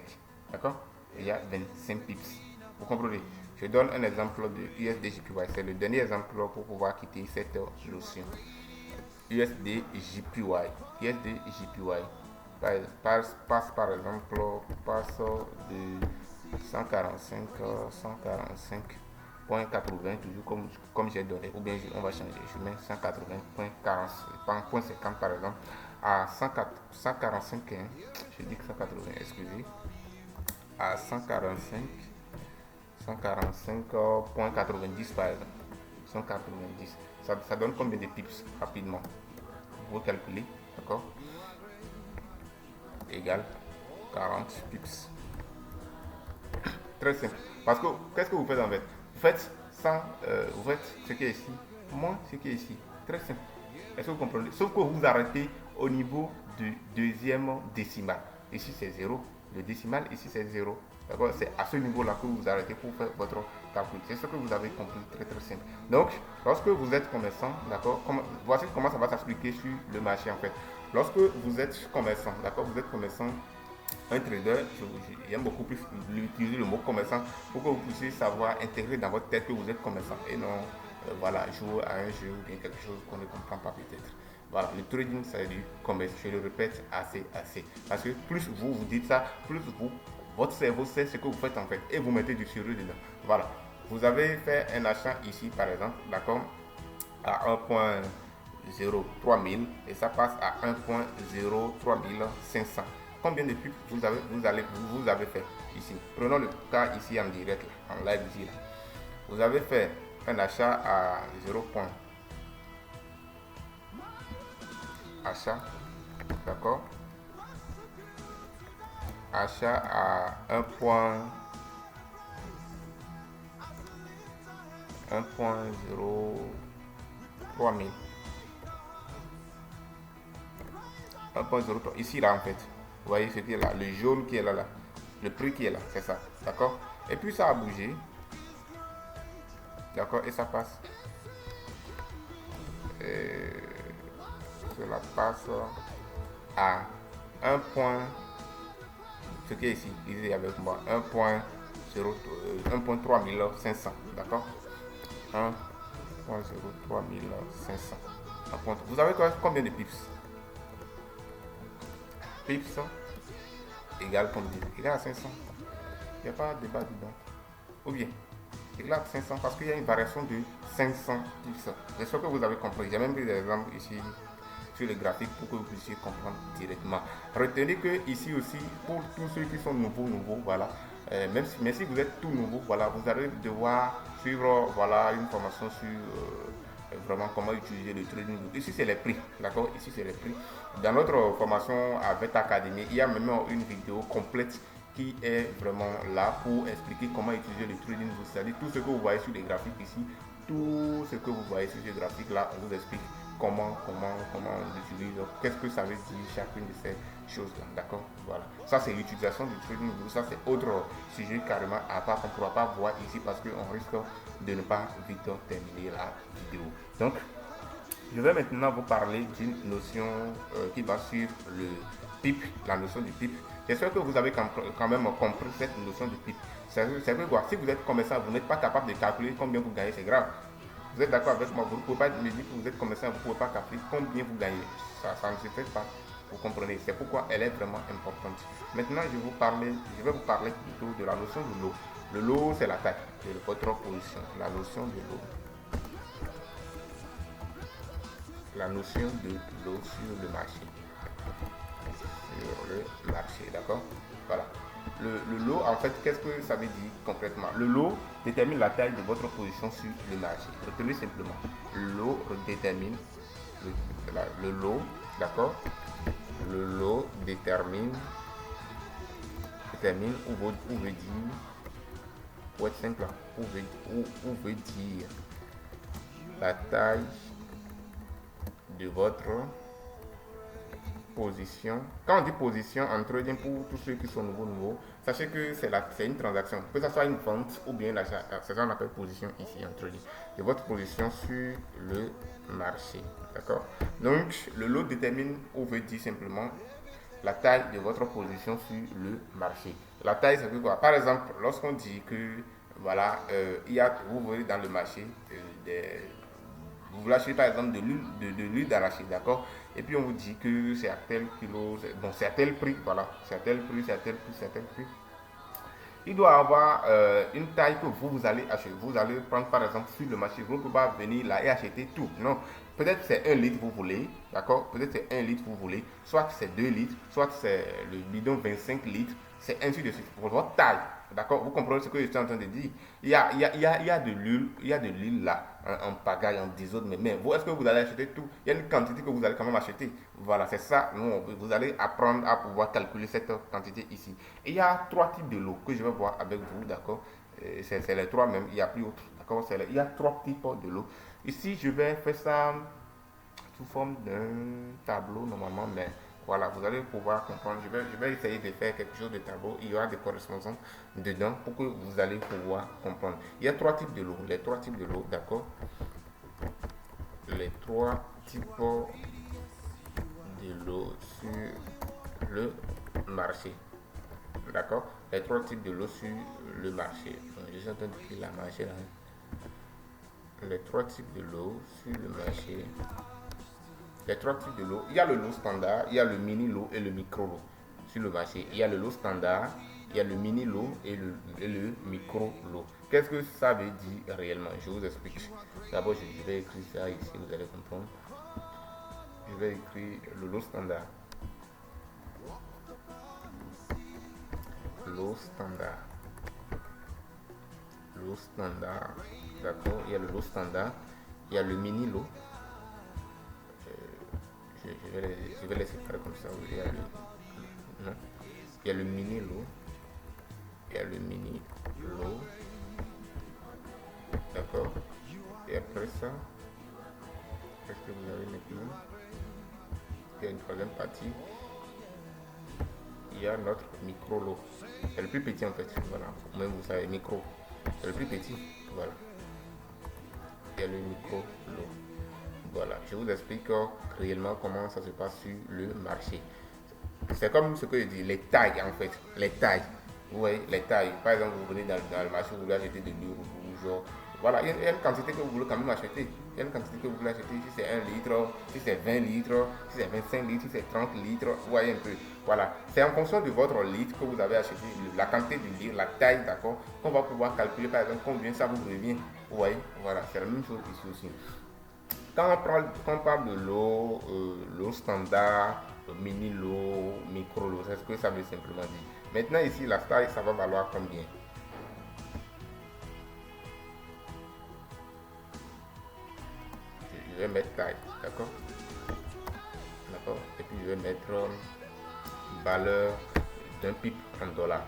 D'accord? Il y a 25 pips. Vous comprenez? Je donne un exemple de USD JPY. C'est le dernier exemple pour pouvoir quitter cette notion. USD JPY. USD JPY. Passe par exemple, passe de 145,80 toujours comme j'ai donné, ou bien on va changer, je mets 180,50 par exemple à 145, je dis que 180, excusez, à 145,90 par exemple. 190. Ça donne combien de pips rapidement? Vous calculez, d'accord? Égal 40 pips. Très simple. Parce que qu'est-ce que vous faites en fait? Vous faites 100, vous faites ce qui est ici, moins ce qui est ici. Très simple. Est-ce que vous comprenez? Sauf que vous arrêtez au niveau du deuxième décimal. Ici c'est 0. Le décimal, ici c'est 0. D'accord? C'est à ce niveau-là que vous arrêtez pour faire votre calcul. C'est ce que vous avez compris, très très simple. Donc, lorsque vous êtes commerçant, d'accord, voici comment ça va s'expliquer sur le marché en fait. Lorsque vous êtes commerçant, d'accord, vous êtes commerçant, un trader, j'aime beaucoup plus utiliser le mot commerçant pour que vous puissiez savoir intégrer dans votre tête que vous êtes commerçant et non voilà, jouer à un jeu ou bien quelque chose qu'on ne comprend pas peut-être. Voilà, le trading c'est du commerce, je le répète assez. Parce que plus vous dites ça, plus votre cerveau sait ce que vous faites en fait et vous mettez du sérieux dedans. Voilà, vous avez fait un achat ici par exemple, d'accord, à 1.03000 et ça passe à 1.03500. Combien de pubs vous avez fait ici? Prenons le cas ici en direct, en live ici. Là. Vous avez fait un achat à 0. Achat, d'accord? Achat à 1.03000. 1.03. Ici, là, en fait. Vous voyez ce qui est là. Le jaune qui est là, là. Le prix qui est là. C'est ça. D'accord? Et puis, ça a bougé. D'accord? Et ça passe. Et cela passe à 1 point. Ce qui est ici. Ici avec moi. 1.03500. D'accord? 1.03500. Vous avez combien de pips? Pips égale combien? Égal à 500. Il n'y a pas de débat dedans. Ou bien, égal à 500 parce qu'il y a une variation de 500 pips. J'espère que vous avez compris. J'ai même pris des exemples ici sur le graphique pour que vous puissiez comprendre directement. Retenez que ici aussi, pour tous ceux qui sont nouveaux, voilà, même si vous êtes tout nouveau, voilà, vous allez devoir suivre voilà, une formation sur vraiment comment utiliser le trading. Ici, c'est les prix, d'accord? Ici, c'est les prix. Dans notre formation à VET Academy, il y a même une vidéo complète qui est vraiment là pour expliquer comment utiliser le trading. C'est-à-dire tout ce que vous voyez sur les graphiques ici, tout ce que vous voyez sur ces graphiques là, on vous explique comment on l'utilise, qu'est-ce que ça veut dire chacune de ces choses là, d'accord? Voilà, ça c'est l'utilisation du trading, ça c'est autre sujet carrément à part qu'on ne pourra pas voir ici parce qu'on risque de ne pas vite terminer la vidéo. Donc je vais maintenant vous parler d'une notion qui va sur le PIP, la notion du PIP. J'espère que vous avez quand même compris cette notion du PIP. C'est que quoi, si vous êtes commerçant, vous n'êtes pas capable de calculer combien vous gagnez, c'est grave. Vous êtes d'accord avec moi? Vous ne pouvez pas me dire que vous êtes commerçant, vous ne pouvez pas calculer combien vous gagnez. Ça ne se fait pas. Vous comprenez? C'est pourquoi elle est vraiment importante. Maintenant, je vais vous parler plutôt de la notion de l'eau. Le lot, c'est la taille de votre position. La notion de l'eau. La notion de l'eau sur le marché. Sur le marché, d'accord? Voilà. Le lot, en fait, qu'est-ce que ça veut dire concrètement? Le lot détermine la taille de votre position sur le marché. Retenez simplement. Le lot détermine le lot, d'accord? Le lot détermine ou veut dire, pour être simple, ou veut dire la taille de votre position. Quand on dit position en trading, pour tous ceux qui sont nouveaux, sachez que c'est une transaction. Que ce soit une vente ou bien l'achat. C'est ça qu'on appelle position ici en trading. De votre position sur le marché. D'accord? Donc, le lot détermine ou veut dire simplement la taille de votre position sur le marché. La taille, c'est quoi? Par exemple, lorsqu'on dit que, voilà, vous voyez dans le marché Vous voulez acheter par exemple de l'huile d'arachide, d'accord? Et puis on vous dit que c'est à tel kilo, bon, c'est à tel prix, voilà, c'est à tel prix, c'est à tel prix, c'est à tel prix. Il doit avoir une taille que vous allez acheter. Vous allez prendre par exemple sur le marché. Vous ne pouvez pas venir là et acheter tout. Non. Peut-être c'est 1 litre vous voulez. D'accord. Peut-être c'est 1 litre vous voulez. Soit c'est 2 litres. Soit c'est le bidon 25 litres. C'est ainsi de suite. Pour votre taille. D'accord. Vous comprenez ce que je suis en train de dire. Il y a de l'huile. Il y a de l'huile là. En pagaille, en disode. Mais vous, est-ce que vous allez acheter tout? Il y a une quantité que vous allez quand même acheter. Voilà. C'est ça. Vous allez apprendre à pouvoir calculer cette quantité ici. Et il y a 3 types de lots que je vais voir avec vous. D'accord. C'est les 3 même. Il n'y a plus autre. D'accord. Il y a 3 types de lots. Ici, je vais faire ça sous forme d'un tableau normalement, mais voilà, vous allez pouvoir comprendre. Je vais essayer de faire quelque chose de tableau. Il y aura des correspondances dedans pour que vous allez pouvoir comprendre. Il y a 3 types de lots. Les 3 types de lots, d'accord. Les 3 types de lots sur le marché. D'accord. Les 3 types de lots sur le marché. Je suis en train d'écrire la marché là. Les 3 types de lots sur le marché. Les 3 types de lots. Il y a le lot standard, il y a le mini lot et le micro lot sur le marché. Il y a le lot standard, il y a le mini lot et le micro lot. Qu'est-ce que ça veut dire réellement? Je vous explique. D'abord, je vais écrire ça ici, vous allez comprendre. Je vais écrire le lot standard. Lot standard. Lot standard. D'accord. Il y a le lot standard. Il y a le mini lot. Je vais les séparer comme ça. Il y a non. Il y a le mini lot. Il y a le mini lot. D'accord. Et après ça, qu'est-ce que vous avez maintenant? Il y a une troisième partie. Il y a notre micro lot. C'est le plus petit en fait. Voilà. Même vous savez, micro. C'est le plus petit. Voilà. Il y a le micro lot. Voilà. Je vous explique réellement comment ça se passe sur le marché. C'est comme ce que je dis, les tailles en fait. Les tailles. Vous voyez, les tailles. Par exemple, vous venez dans le marché, vous voulez acheter de l'huile rouge. Voilà, il y a une quantité que vous voulez quand même acheter. Il y a une quantité que vous voulez acheter. Si c'est 1 litre, si c'est 20 litres, si c'est 25 litres, si c'est 30 litres. Vous voyez un peu. Voilà. C'est en fonction de votre litre que vous avez acheté, la quantité du litre, la taille, d'accord, qu'on va pouvoir calculer par exemple combien ça vous revient. Vous voyez, voilà, c'est la même chose ici aussi. Quand on parle de l'eau standard, mini lot, micro lot, c'est ce que ça veut simplement dire. Maintenant ici, la taille, ça va valoir combien? Je vais mettre taille, d'accord? D'accord. Et puis je vais mettre valeur d'un pipe en dollars.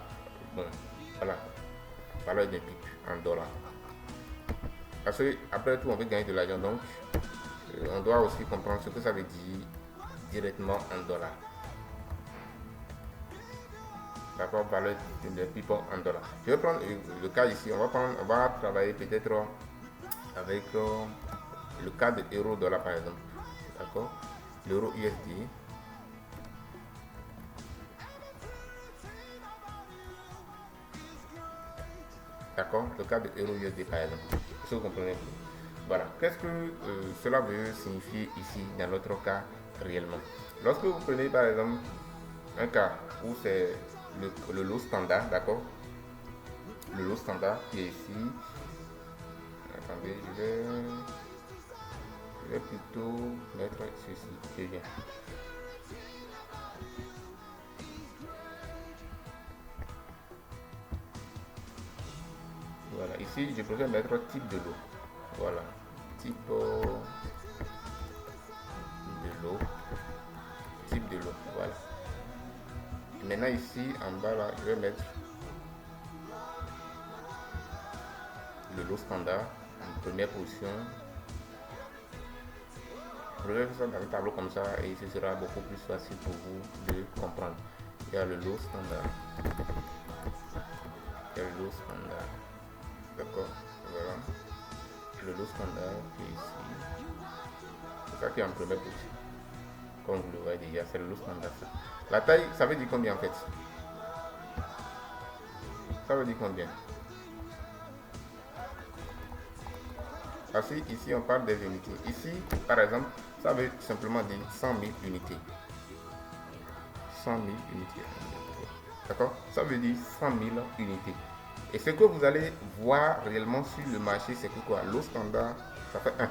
Bon, voilà. Valeur d'un pipe en dollars. Parce que après tout, on veut gagner de l'argent, donc on doit aussi comprendre ce que ça veut dire directement en dollars. D'accord, valeur de people en dollars. Je vais prendre le cas ici. On va travailler peut-être avec le cas de euro-dollar par exemple. D'accord, l'euro USD. D'accord, le cas de euro USD par exemple. Est-ce que vous comprenez? Voilà. Qu'est-ce que cela veut signifier ici dans notre cas réellement? Lorsque vous prenez par exemple un cas où c'est le lot standard, d'accord? Le lot standard qui est ici. Attendez, je vais plutôt mettre ceci. C'est bien. Voilà, ici je préfère mettre type de lot. Voilà, type de lot. Type de lot, voilà. Maintenant ici en bas là, je vais mettre le lot standard en première position. Je vais faire ça dans un tableau comme ça et ce sera beaucoup plus facile pour vous de comprendre. Il y a le lot standard. Il y a le lot standard. D'accord, voilà. Le lot standard qui est ici. C'est ça qui est en première position. Comme vous le voyez déjà, c'est le lot standard. La taille, ça veut dire combien en fait? Ça veut dire combien? Parce que ici, on parle des unités. Ici, par exemple, ça veut simplement dire 100 000 unités. 100 000 unités. D'accord? Ça veut dire 100 000 unités. Et ce que vous allez voir réellement sur le marché, c'est que quoi? L'eau standard, ça fait 1.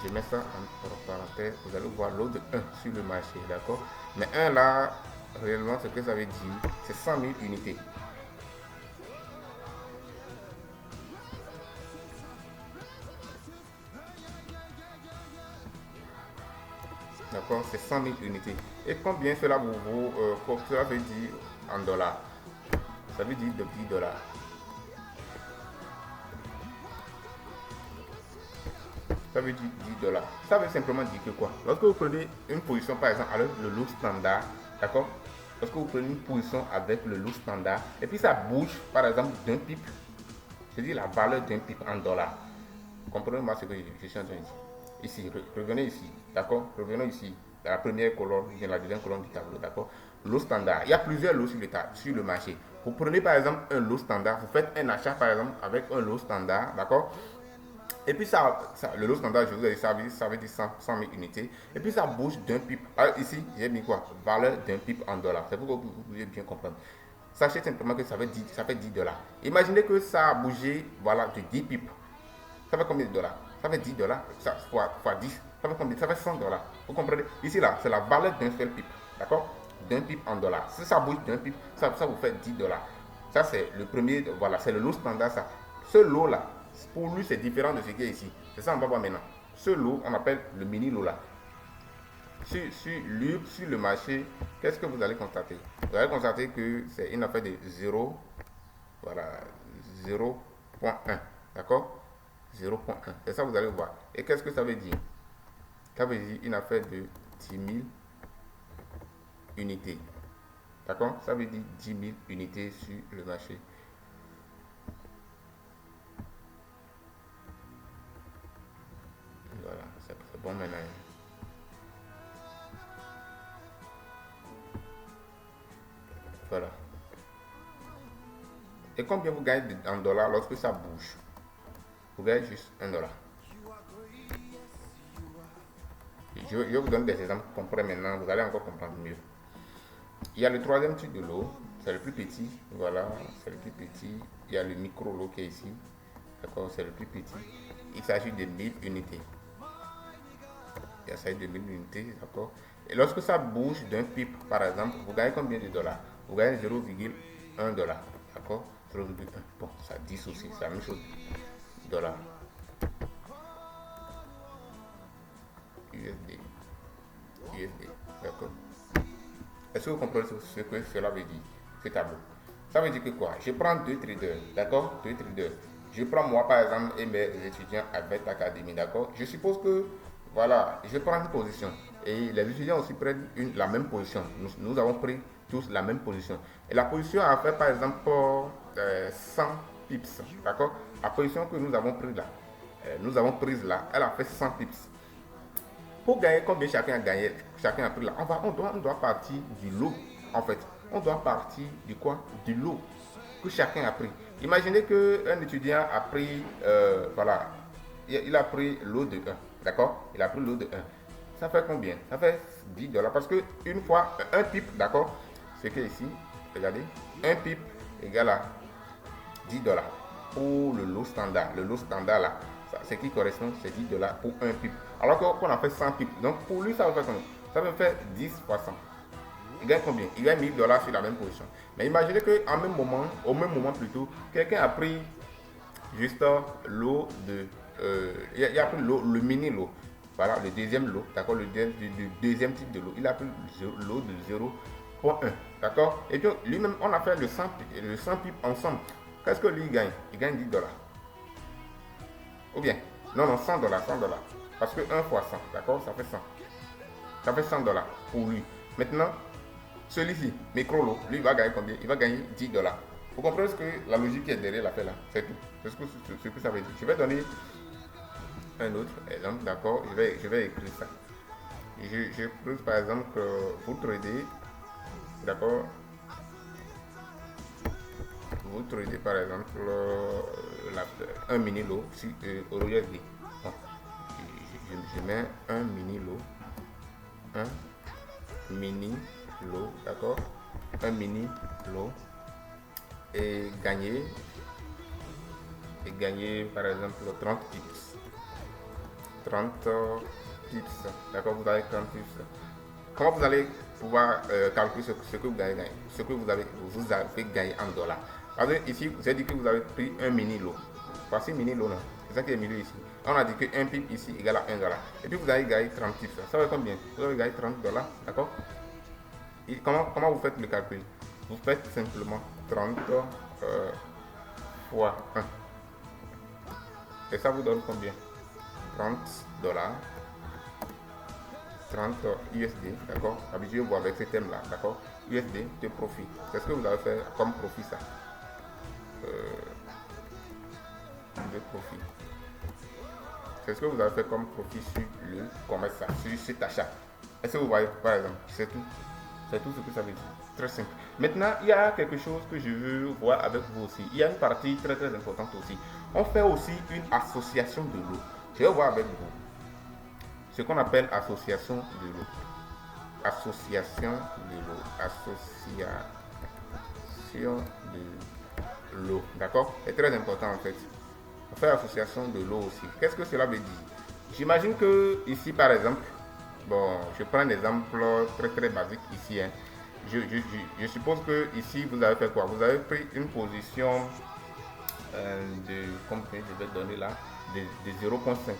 Je mets ça entre parenthèses. Vous allez voir l'eau de 1 sur le marché. D'accord? Mais 1 là, réellement, ce que ça veut dire, c'est 100 000 unités. D'accord? C'est 100 000 unités. Et combien cela vous vaut? Cela veut dire en dollars. Ça veut dire de 10 dollars. Ça veut dire 10 dollars. Ça veut simplement dire que quoi? Lorsque vous prenez une position, par exemple, avec le lot standard, d'accord? Lorsque vous prenez une position avec le lot standard, et puis ça bouge, par exemple, d'un pip, c'est-à-dire la valeur d'un pip en dollars. Comprenez-moi ce que je suis en train de dire. Ici, revenez ici, d'accord? Revenons ici, dans la première colonne, dans la deuxième colonne du tableau, d'accord? Lot standard. Il y a plusieurs lots sur le marché. Vous prenez par exemple un lot standard, vous faites un achat par exemple avec un lot standard, d'accord? Et puis le lot standard, je vous ai dit, ça veut dire 100 000 unités. Et puis ça bouge d'un pip. Alors ici, j'ai mis quoi? Valeur d'un pip en dollars. C'est pour que vous pouvez bien comprendre. Sachez simplement que ça fait 10 dollars. Imaginez que ça a bougé, voilà, de 10 pips. Ça fait combien de dollars? Ça fait 10 dollars, ça, fois 10. Ça fait combien? Ça fait 100 dollars. Vous comprenez? Ici, là, c'est la valeur d'un seul pip. D'accord? D'un pip en dollars. Si ça bouge d'un pip, ça vous fait 10 dollars. Ça, c'est le premier, voilà, c'est le lot standard, ça. Ce lot-là, pour lui, c'est différent de ce qui est ici. C'est ça, on va voir maintenant. Ce lot, on appelle le mini lot là. Sur le marché, qu'est-ce que vous allez constater? Vous allez constater que c'est une affaire de 0, voilà, 0.1. D'accord? 0.1. C'est ça que vous allez voir. Et qu'est-ce que ça veut dire? Ça veut dire une affaire de 10 000 unités. D'accord? Ça veut dire 10 000 unités sur le marché. Voilà, c'est bon maintenant. Voilà. Et combien vous gagnez en dollars lorsque ça bouge? Vous gagnez juste 1 dollar. Je vous donne des exemples pour comprendre maintenant, vous allez encore comprendre mieux. Il y a le troisième type de lot, c'est le plus petit, voilà, c'est le plus petit. Il y a le micro lot qui est ici, d'accord, c'est le plus petit. Il s'agit de 1000 unités. Il s'agit de 1000 unités, d'accord. Et lorsque ça bouge d'un pip, par exemple, vous gagnez combien de dollars? Vous gagnez 0,1 dollar, d'accord, 0,1. Bon, ça dissocie, c'est la même chose. Dollars. USD, d'accord. Est-ce que vous comprenez ce que cela veut dire, ce tableau? Ça veut dire que quoi? Je prends deux traders, d'accord? Deux traders. Je prends moi par exemple et mes étudiants à Beth Academy, d'accord? Je suppose que, voilà, je prends une position et les étudiants aussi prennent la même position. Nous avons pris tous la même position. Et la position a fait par exemple 100 pips, d'accord? La position que nous avons prise là, elle a fait 100 pips. Pour gagner combien chacun a gagné, chacun a pris là, on doit partir du lot, en fait. On doit partir du quoi? Du lot que chacun a pris. Imaginez qu'un étudiant a pris, voilà, il a pris l'eau de 1, d'accord? Il a pris l'eau de 1. Ça fait combien? Ça fait 10 dollars. Parce que une fois, un pip, d'accord? Ce qui est ici, regardez, un pip égale à 10 dollars pour le lot standard. Le lot standard là, ce qui correspond, c'est 10 dollars pour un pip. Alors qu'on a fait 100 pips. Donc pour lui, ça va faire combien? Ça va faire 10 fois 100. Il gagne combien? Il gagne 1000 dollars sur la même position. Mais imaginez qu'au même moment plutôt, quelqu'un a pris juste l'eau de. Il a pris le mini lot. Voilà, le deuxième lot. D'accord, le deuxième type de lot. Il a pris l'eau de 0.1. D'accord? Et puis lui-même, on a fait le 100 pips ensemble. Qu'est-ce que lui gagne? Il gagne 10 dollars. Ou bien, non, 100 dollars, 100 dollars. Parce que 1 fois 100, d'accord, ça fait 100. Ça fait 100 dollars pour lui. Maintenant, celui-ci, Microlo, lui, il va gagner combien? Il va gagner 10 dollars. Vous comprenez ce que la logique qui est derrière l'affaire là? C'est tout. C'est ce que ça veut dire. Je vais donner un autre exemple, d'accord? Je vais écrire ça. Je pose par exemple que vous tradez, d'accord? Vous tradez par exemple un mini lot au USB. Bon, je mets un mini lot, d'accord, un mini lot et gagner par exemple 30 pips. 30 pips, d'accord, vous avez 30 pips. Comment vous allez pouvoir calculer ce que vous avez gagné en dollars? Parce que ici, vous avez dit que vous avez pris un mini lot. Voici mini lot là. C'est ça qui est milieu ici. On a dit que 1 pip ici égale à 1 dollar. Et puis vous avez gagné 30 pips. Ça va combien? Vous avez gagné 30 dollars, d'accord? Et comment vous faites le calcul? Vous faites simplement 30 fois 1. Et ça vous donne combien? 30 dollars. 30 USD, d'accord? Habituez-vous avec ce thème là, d'accord? USD de profit. C'est ce que vous avez fait comme profit, ça. De profit. C'est ce que vous avez fait comme profit sur le commerce, sur cet achat. Est-ce que vous voyez, par exemple? C'est tout. C'est tout ce que ça veut dire. Très simple. Maintenant, il y a quelque chose que je veux voir avec vous aussi. Il y a une partie très très importante aussi. On fait aussi une association de l'eau. Je vais voir avec vous ce qu'on appelle association de l'eau. Association de l'eau. Association de l'eau. D'accord? C'est très important en fait. On fait association de l'eau aussi. Qu'est-ce que cela veut dire? J'imagine que ici par exemple, bon, je prends un exemple très très basique ici. Hein. Je suppose que ici vous avez fait quoi? Vous avez pris une position de, combien je vais donner là, de 0,5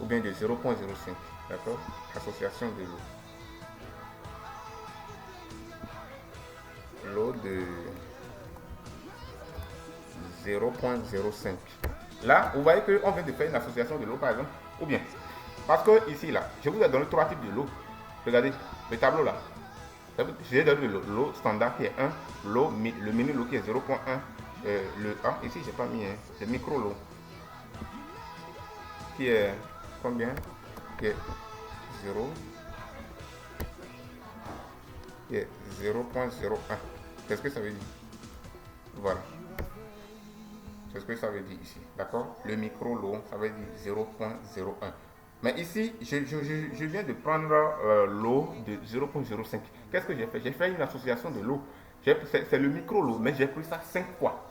ou bien de 0,05, d'accord? Association de l'eau. L'eau de 0,05. Là, vous voyez qu'on vient de faire une association de l'eau par exemple, ou bien, parce que ici là, je vous ai donné 3 types de l'eau. Regardez, le tableau là. J'ai donné l'eau standard qui est 1, le mini lot qui est 0,1, ici j'ai pas mis le micro lot qui est combien? Qui est 0, qui est 0,01. Qu'est-ce que ça veut dire? Voilà. C'est ce que ça veut dire ici, d'accord? Le micro lot, ça veut dire 0,01. Mais ici, je viens de prendre l'eau de 0,05. Qu'est-ce que j'ai fait? J'ai fait une association de l'eau. C'est le micro lot, mais j'ai pris ça 5 fois.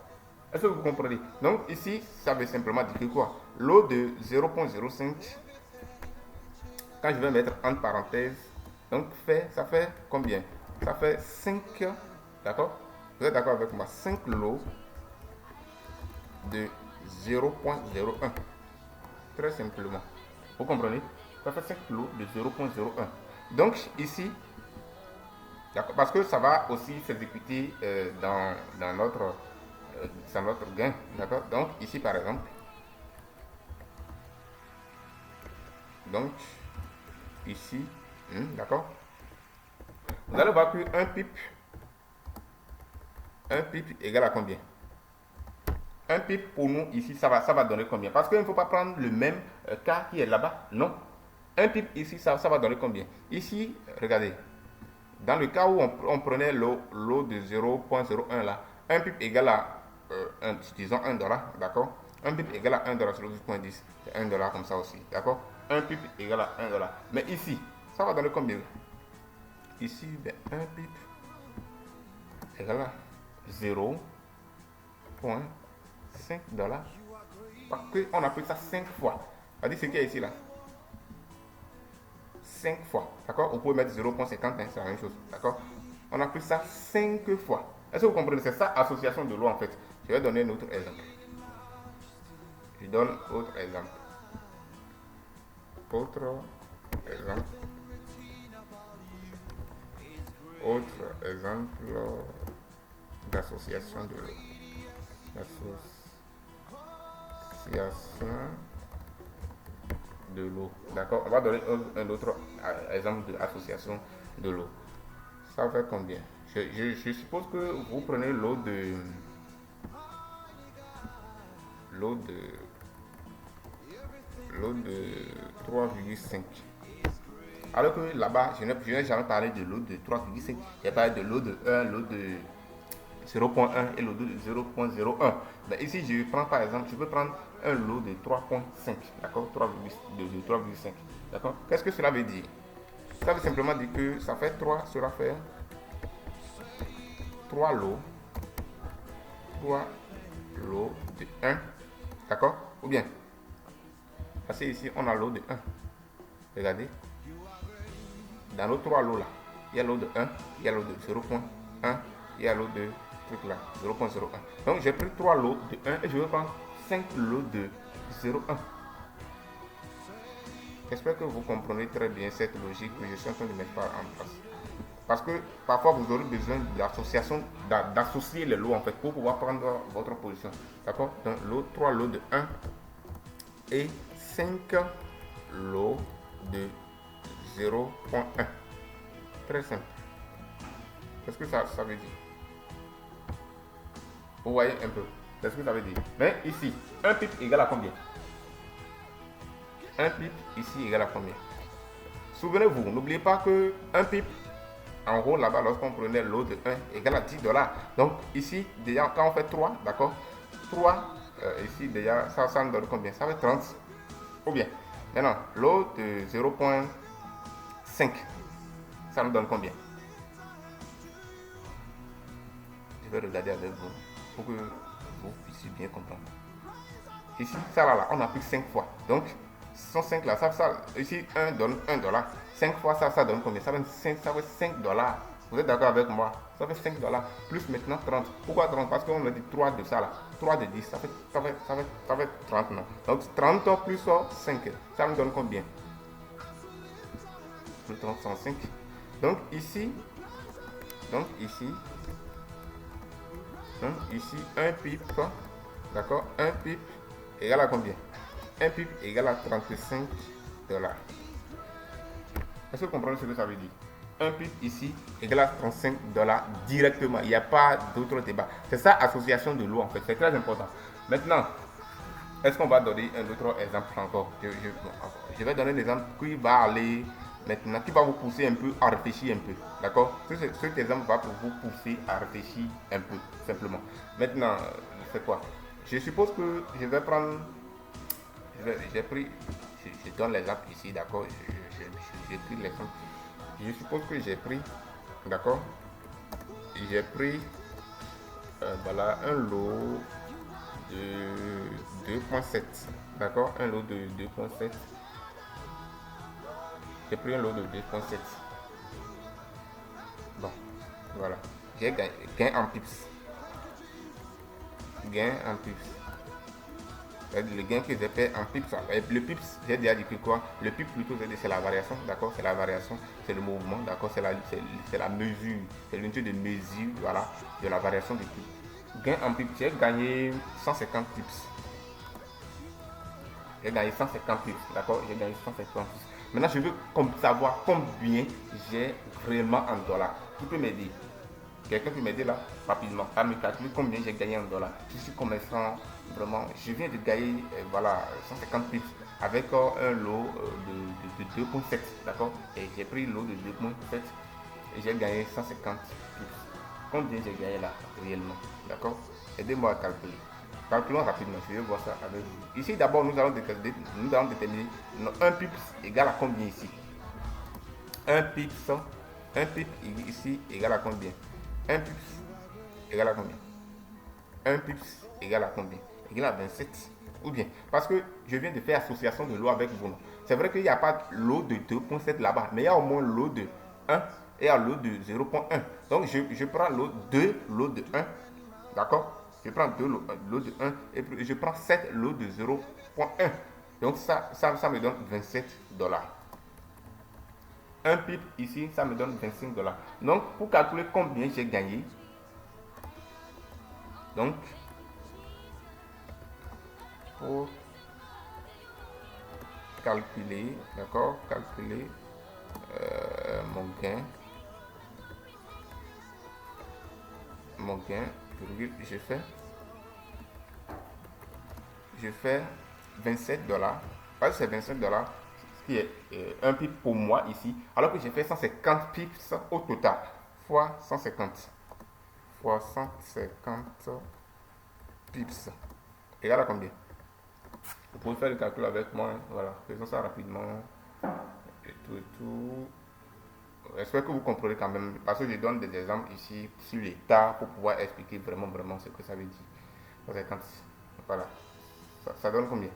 Est-ce que vous comprenez? Donc ici, ça veut simplement dire quoi? L'eau de 0,05, quand je vais mettre entre parenthèses, donc ça fait combien? Ça fait 5, d'accord? Vous êtes d'accord avec moi? 5 lots de 0,01. Très simplement. Vous comprenez? Ça fait 5 lots de 0,01. Donc ici, parce que ça va aussi s'exécuter dans notre gain. D'accord? Donc ici par exemple. Donc ici, d'accord? Vous allez voir que un pip égale à combien? Un pip pour nous ici, ça va donner combien? Parce qu'il ne faut pas prendre le même cas qui est là-bas. Non. Un pip ici, ça va donner combien? Ici, regardez. Dans le cas où on prenait l'eau de 0,01 là, un pip égale à, disons 1 dollar, d'accord? Un pip égale à 1 dollar sur le 10.10. C'est 1 dollar comme ça aussi, d'accord? Un pip égale à 1 dollar. Mais ici, ça va donner combien? Ici, ben, un pip égale à 0,5 dollars. Parce qu'on a pris ça 5 fois. C'est-à-dire ce qu'il y a ici là. 5 fois. D'accord? Vous pouvez mettre 0,50, hein, c'est la même chose. D'accord? On a pris ça 5 fois. Est-ce que vous comprenez? C'est ça, association de l'eau en fait. Je vais donner un autre exemple. Je donne autre exemple. Autre exemple. Autre exemple d'association de l'eau. Association de l'eau. D'accord? On va donner un autre exemple d'association de l'eau. Ça fait combien? Je suppose que vous prenez l'eau de 3,5. Alors que là-bas, je n'ai jamais parlé de l'eau de 3,5. J'ai parlé de l'eau de 1, l'eau de 0.1 et le lot de 0.01. Ben, ici, je prends par exemple, je peux prendre un lot de 3.5, d'accord, 3,5, d'accord. Qu'est-ce que cela veut dire? Ça veut simplement dire que ça fait 3, cela fait 3 lots, 3 lots de 1, d'accord? Ou bien, parce que ici, on a lot de 1. Regardez, dans nos 3 lots là, il y a lot de 1, il y a lot de 0.1, il y a lot de truc là, 0.01. Donc j'ai pris 3 lots de 1 et je vais prendre 5 lots de 0.1. J'espère que vous comprenez très bien cette logique que je suis en train de mettre en place. Parce que parfois vous aurez besoin d'associer les lots en fait pour pouvoir prendre votre position. D'accord? Donc 3 lots de 1 et 5 lots de 0.1. Très simple. Qu'est-ce que ça veut dire? Vous voyez un peu. Qu'est-ce que ça veut dire? Mais ici, un pip égale à combien? Un pip ici égale à combien? Souvenez-vous, n'oubliez pas que un pip, en gros là-bas, lorsqu'on prenait l'eau de 1 égale à 10 $. Donc ici, déjà, quand on fait 3, d'accord? 3, ici déjà, ça nous donne combien? Ça fait 30. Ou bien, maintenant, l'eau de 0.5, ça nous donne combien? Je vais regarder avec vous pour que vous puissiez bien comprendre. Ici, ça là, on applique 5 fois. Donc, 105 là, ici 1 donne 1 $. 5 fois ça donne combien? Ça fait 5 $. Vous êtes d'accord avec moi? Ça fait 5 $. Plus maintenant 30. Pourquoi 30? Parce qu'on a dit 3 de ça là. 3 de 10, ça fait 30 non. Donc 30 plus 5, ça me donne combien? 105. Donc ici, un pip, d'accord? Un pip égale à combien? Un pip égale à 35 $. Est-ce que vous comprenez ce que ça veut dire? Un pip ici égale à 35 $ directement. Il n'y a pas d'autre débat. C'est ça, association de lots en fait. C'est très important. Maintenant, est-ce qu'on va donner un autre exemple encore? Je vais donner un exemple qui va aller maintenant, qui va vous pousser un peu à réfléchir un peu. D'accord? Cet exemple va vous pousser à réfléchir un peu, simplement. Maintenant, c'est quoi? Je suppose que je vais prendre. J'ai pris. Je donne l'exemple ici, d'accord? J'ai pris l'exemple. Je suppose que j'ai pris. D'accord? J'ai pris. Voilà, un lot de 2.7. D'accord? Un lot de 2.7. J'ai pris un lot de 2.7. Bon, voilà. J'ai gain en pips. Gain en pips. Le gain que j'ai fait en pips. Le pips, j'ai déjà dit que quoi? Le pips plutôt, c'est la variation. D'accord? C'est la variation, c'est le mouvement. D'accord? C'est la mesure. C'est l'unité de mesure, voilà, de la variation du pips. Gain en pips, j'ai gagné 150 pips. J'ai gagné 150 pips. D'accord? J'ai gagné 150 pips. Maintenant, je veux savoir combien j'ai réellement en dollars. Qui peut m'aider? Quelqu'un peut m'aider là, rapidement, à me calculer combien j'ai gagné en dollars. Je suis commerçant, vraiment, je viens de gagner, voilà, 150 pips avec un lot de 2.7, d'accord? Et j'ai pris le lot de 2.7 et j'ai gagné 150 pips. Combien j'ai gagné là, réellement, d'accord? Aidez-moi à calculer. Calculons rapidement, je vais voir ça avec vous. Ici, d'abord, nous allons déterminer un pips égale à combien ici? Un pips ici égale à combien? Un pips égale à combien? Un pips égale à combien? Égale à 27. Ou bien, parce que je viens de faire association de lots avec vous. C'est vrai qu'il n'y a pas lot de 2.7 là-bas, mais il y a au moins lot de 1 et un lot de 0.1. Donc, je prends deux lots de 1, d'accord? Je prends 2 lots de 1 et je prends 7 lots de 0.1. Donc, ça me donne 27 $. Un pip ici, ça me donne 25 $. Donc, pour calculer combien j'ai gagné, donc, pour calculer, d'accord, calculer mon gain, je fais 27 $. Parce que c'est 25 $, ce qui est un pip pour moi ici, alors que j'ai fait 150 pips au total, fois 150. fois 150 pips égale à combien? Vous pouvez faire le calcul avec moi, hein. Voilà, faisons ça rapidement. Et tout. J'espère que vous comprenez quand même, parce que je donne des exemples ici sur l'état pour pouvoir expliquer vraiment ce que ça veut dire. 150, voilà. Ça donne combien?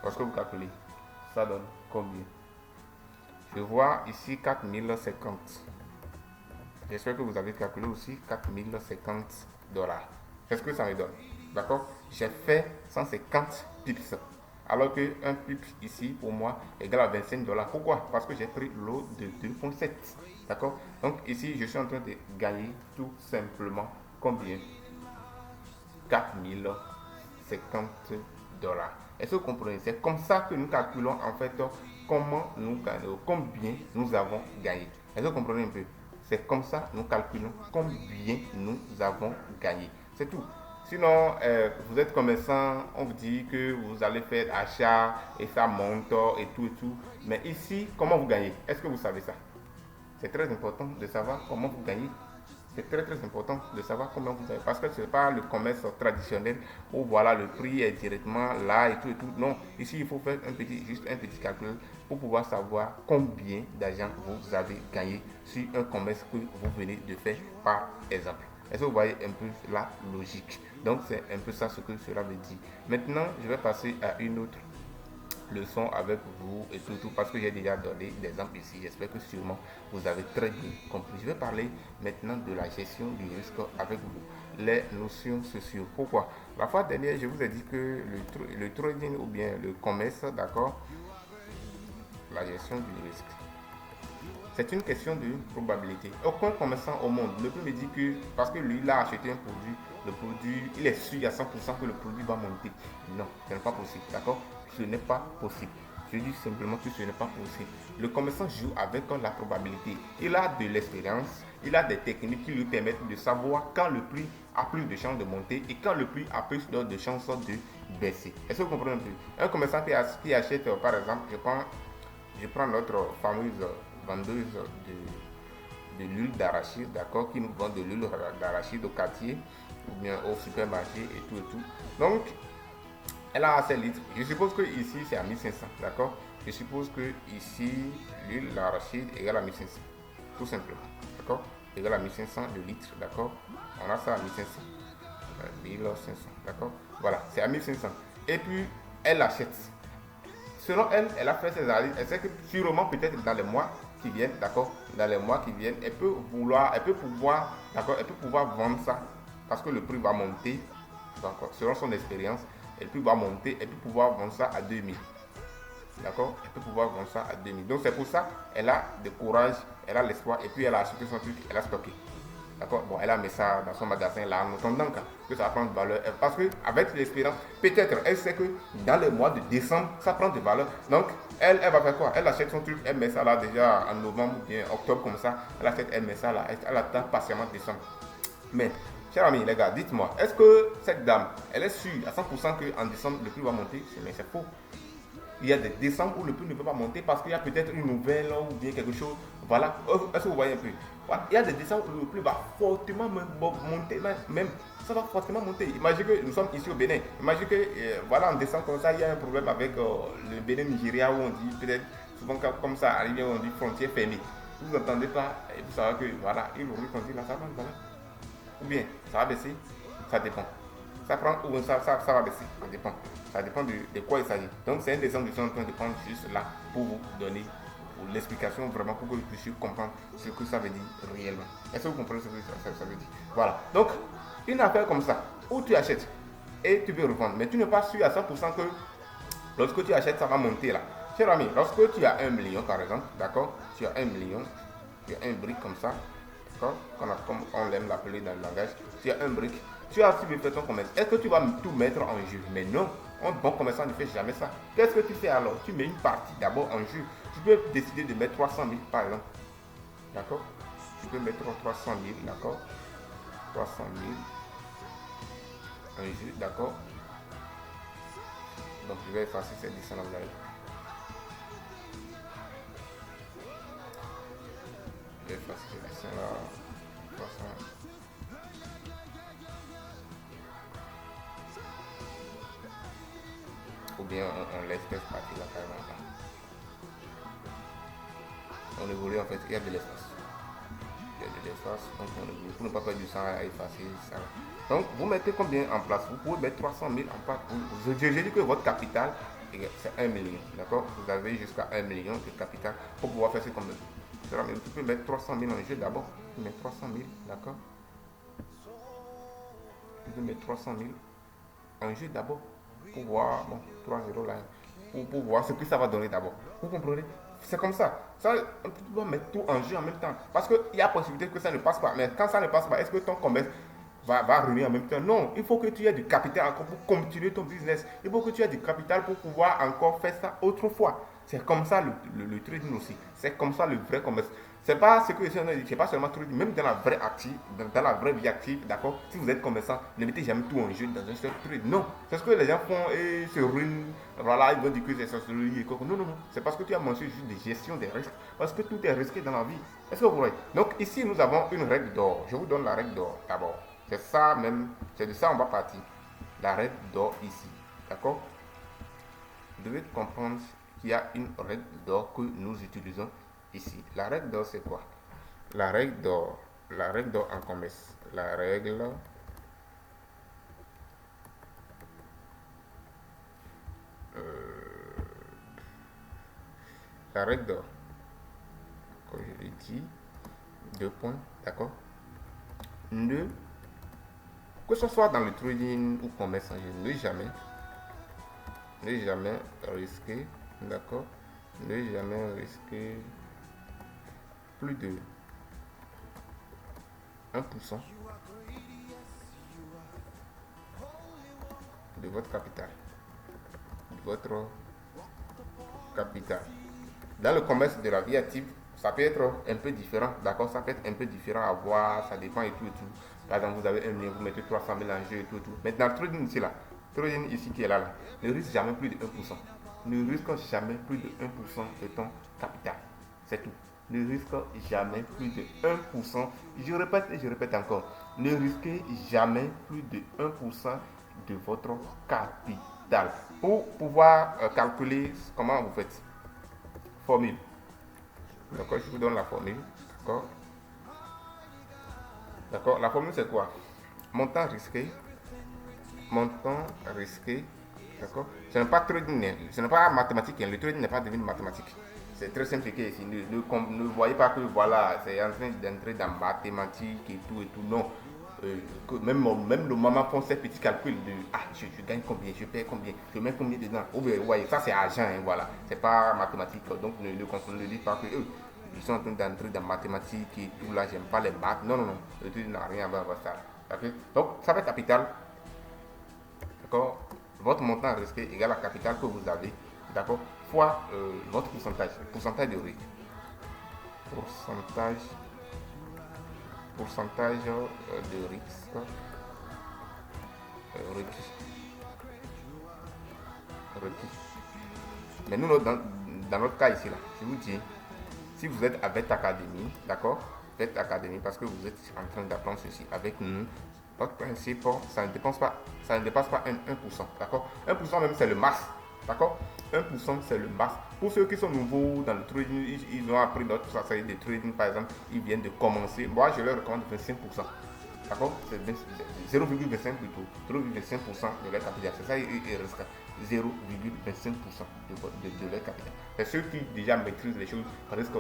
Lorsque vous calculez, ça donne combien? Je vois ici 4050. J'espère que vous avez calculé aussi 4050 dollars. C'est ce que ça me donne. D'accord? J'ai fait 150 pips. Alors qu'un pips ici, pour moi, égale à 25 dollars. Pourquoi? Parce que j'ai pris l'eau de 2,7. D'accord? Donc ici, je suis en train de gagner tout simplement combien? 4050 dollars. Est-ce que vous comprenez? C'est comme ça que nous calculons en fait comment nous gagnons, combien nous avons gagné. Est-ce que vous comprenez un peu? C'est comme ça que nous calculons combien nous avons gagné. C'est tout. Sinon, vous êtes commerçant, on vous dit que vous allez faire achat et ça monte et tout. Mais ici, comment vous gagnez? Est-ce que vous savez ça? C'est très important de savoir comment vous gagnez. C'est très important de savoir comment vous avez. Parce que ce n'est pas le commerce traditionnel où voilà le prix est directement là et tout. Non, ici il faut faire juste un petit calcul pour pouvoir savoir combien d'argent vous avez gagné sur un commerce que vous venez de faire par exemple. Est-ce que vous voyez un peu la logique? Donc c'est un peu ça ce que cela veut dire. Maintenant, je vais passer à une autre leçon avec vous et tout parce que j'ai déjà donné des exemples ici. J'espère que sûrement vous avez très bien compris. Je vais parler maintenant de la gestion du risque avec vous, les notions sociaux. Pourquoi? La fois dernière, je vous ai dit que le trading ou bien le commerce, d'accord, la gestion du risque, c'est une question de probabilité. Aucun commerçant au monde ne peut me dire que parce que lui il a acheté un produit, le produit, il est sûr à 100% que le produit va monter. Non, ce n'est pas possible, d'accord? Ce n'est pas possible. Je dis simplement que ce n'est pas possible. Le commerçant joue avec la probabilité. Il a de l'expérience, il a des techniques qui lui permettent de savoir quand le prix a plus de chances de monter et quand le prix a plus de chances de baisser. Est-ce que vous comprenez un peu? Un commerçant qui achète, par exemple, je prends notre fameuse vendeuse de l'huile d'arachide, d'accord, qui nous vend de l'huile d'arachide au quartier ou bien au supermarché et tout. Donc, elle a assez litres. Je suppose que ici c'est à 1500, d'accord. Je suppose que ici l'huile d'arachide égale à 1500, tout simplement, d'accord. Égale à 1500 de litres, d'accord. On a ça à 1500, 1500, d'accord. Voilà, c'est à 1500. Et puis elle achète. Selon elle, elle a fait ses analyses. Elle sait que sûrement peut-être dans les mois qui viennent, d'accord, dans les mois qui viennent, elle peut pouvoir, d'accord, elle peut pouvoir vendre ça parce que le prix va monter. Donc, selon son expérience, elle peut pouvoir monter, elle peut pouvoir vendre ça à 2000. D'accord? Elle peut pouvoir vendre ça à 2000. Donc, c'est pour ça qu'elle a du courage, elle a l'espoir et puis elle a acheté son truc, elle a stocké. D'accord? Bon, elle a mis ça dans son magasin là en attendant que ça prend de valeur. Parce qu'avec l'expérience, peut-être elle sait que dans le mois de décembre, ça prend de valeur. Donc, elle va faire quoi? Elle achète son truc, elle met ça là déjà en novembre ou bien octobre comme ça. Elle achète, elle met ça là, elle attend patiemment décembre. Mais, chers amis, les gars, dites-moi, est-ce que cette dame, elle est sûre à 100% qu'en décembre, le prix va monter? Mais c'est faux. Il y a des décembre où le prix ne peut pas monter parce qu'il y a peut-être une nouvelle ou bien quelque chose. Voilà. Est-ce que vous voyez un peu? Voilà. Il y a des décembre où le prix va fortement monter. Même, ça va fortement monter. Imaginez que nous sommes ici au Bénin. Imaginez que, voilà, en décembre comme ça, il y a un problème avec le Bénin-Nigeria où on dit peut-être, souvent comme ça arrive, on dit frontière fermée. Vous n'entendez pas et vous savez que, voilà, il ouvre le là, ça va, voilà. Ou bien, ça va baisser, ça dépend. Ça prend ou ça va baisser, ça dépend. Ça dépend de quoi il s'agit. Donc c'est un exemple que je suis en train de prendre juste là pour vous donner l'explication vraiment pour que vous puissiez comprendre ce que ça veut dire réellement. Est-ce que vous comprenez ce que ça veut dire? Voilà. Donc, une affaire comme ça, où tu achètes et tu veux revendre, mais tu n'es pas sûr à 100% que lorsque tu achètes, ça va monter là. Cher ami, lorsque tu as 1 million par exemple, d'accord, tu as 1 million, tu as un brick comme ça, d'accord, comme on l'aime l'appeler dans le langage, tu as un brick, tu as suivi ton commerce. Est-ce que tu vas tout mettre en jeu? Mais non, un bon commerçant ne fait jamais ça. Qu'est-ce que tu fais alors? Tu mets une partie d'abord en jeu. Tu peux décider de mettre 300 000 par exemple, d'accord, tu peux mettre 300 000, d'accord, 300 000 en jeu, d'accord. Donc je vais effacer ces dessins là. Je vais effacer ces dessins là. 300. bien on laisse cette partie là carrément. On évolue en fait, il y a de l'espace. Il y a de l'espace, donc on évolue pour ne pas perdre du sang à effacer ça. Donc vous mettez combien en place? Vous pouvez mettre 300 000 en place. J'ai dit que votre capital c'est 1 million, d'accord? Vous avez jusqu'à 1 million de capital pour pouvoir faire ce comme ça. Mais vous pouvez mettre 300 000 en jeu d'abord. Vous mettez 300 000, d'accord? Vous pouvez mettre 300 000 en jeu d'abord pour voir, bon, 3 € là, pour voir ce que ça va donner d'abord. Vous comprenez? C'est comme ça. Ça, on peut mettre tout en jeu en même temps. Parce qu'il y a possibilité que ça ne passe pas. Mais quand ça ne passe pas, est-ce que ton commerce va ruiner en même temps? Non, il faut que tu aies du capital encore pour continuer ton business. Il faut que tu aies du capital pour pouvoir encore faire ça autrefois. C'est comme ça le trading aussi. C'est comme ça le vrai commerce. C'est pas ce que je dis, c'est pas seulement trading, même dans la vraie active, dans la vraie vie active, d'accord? Si vous êtes commerçant, ne mettez jamais tout en jeu dans un seul trade. Non, c'est ce que les gens font et se ruinent. Voilà, ils vont dire que c'est sorcellerie et quoi. Non, non, non. C'est parce que tu as mentionné juste de gestion des risques. Parce que tout est risqué dans la vie. Est-ce que vous voyez? Donc ici, nous avons une règle d'or. Je vous donne la règle d'or d'abord. C'est ça même, c'est de ça on va partir. La règle d'or ici, d'accord? Vous devez comprendre qu'il y a une règle d'or que nous utilisons ici. La règle d'or c'est quoi? La règle d'or en commerce. La règle d'or, comme je l'ai dit, 2 points, d'accord? Que ce soit dans le trading ou commerce en général, ne jamais risquer, d'accord? Ne jamais risquer plus de 1% de votre capital. Dans le commerce de la vie active, ça peut être un peu différent, d'accord? Ça peut être un peu différent à voir, ça dépend et tout et tout. Par exemple, vous avez 1 million, vous mettez 300 000 en jeu et tout et tout. Maintenant, le trading ici, là, trading ici qui est là, ne risque jamais plus de 1%. Ne risque jamais plus de 1% de ton capital. C'est tout. Ne risque jamais plus de 1%. Je répète et je répète encore. Ne risquez jamais plus de 1% de votre capital. Pour pouvoir calculer comment vous faites. Formule. D'accord, je vous donne la formule. D'accord. D'accord, la formule c'est quoi? Montant risqué. D'accord. Ce n'est pas trading, ce n'est pas mathématique. Le trading n'est pas devenu mathématique. C'est très simplifié ici. Ne voyez pas que voilà, c'est en train d'entrer dans mathématiques et tout. Non. Même le maman font ces petits calculs de je gagne combien, je perds combien, je mets combien dedans. Vous voyez, ça c'est argent, hein, voilà. C'est pas mathématique. Donc ne dites pas que ils sont en train d'entrer dans mathématiques et tout là, j'aime pas les maths. Non. Le truc n'a rien à voir avec ça. Okay? Donc ça fait capital. D'accord? Votre montant risqué égale à capital que vous avez, d'accord, fois votre pourcentage de risque. Pourcentage de risque requis. Mais nous, dans notre cas ici, là, je vous dis, si vous êtes avec Académie, d'accord, faites Académie parce que vous êtes en train d'apprendre ceci avec nous. Votre principe, ça ne dépasse pas 1%, d'accord? 1% même c'est le max, d'accord? 1% c'est le max. Pour ceux qui sont nouveaux dans le trading, ils ont appris notre stratégie de trading, par exemple, ils viennent de commencer. Moi, je leur recommande 25%. D'accord? C'est 0,25 plutôt. 0,5% de leur capital. C'est ça, ils risquent 0,25% de leur capital. C'est ceux qui déjà maîtrisent les choses, risquent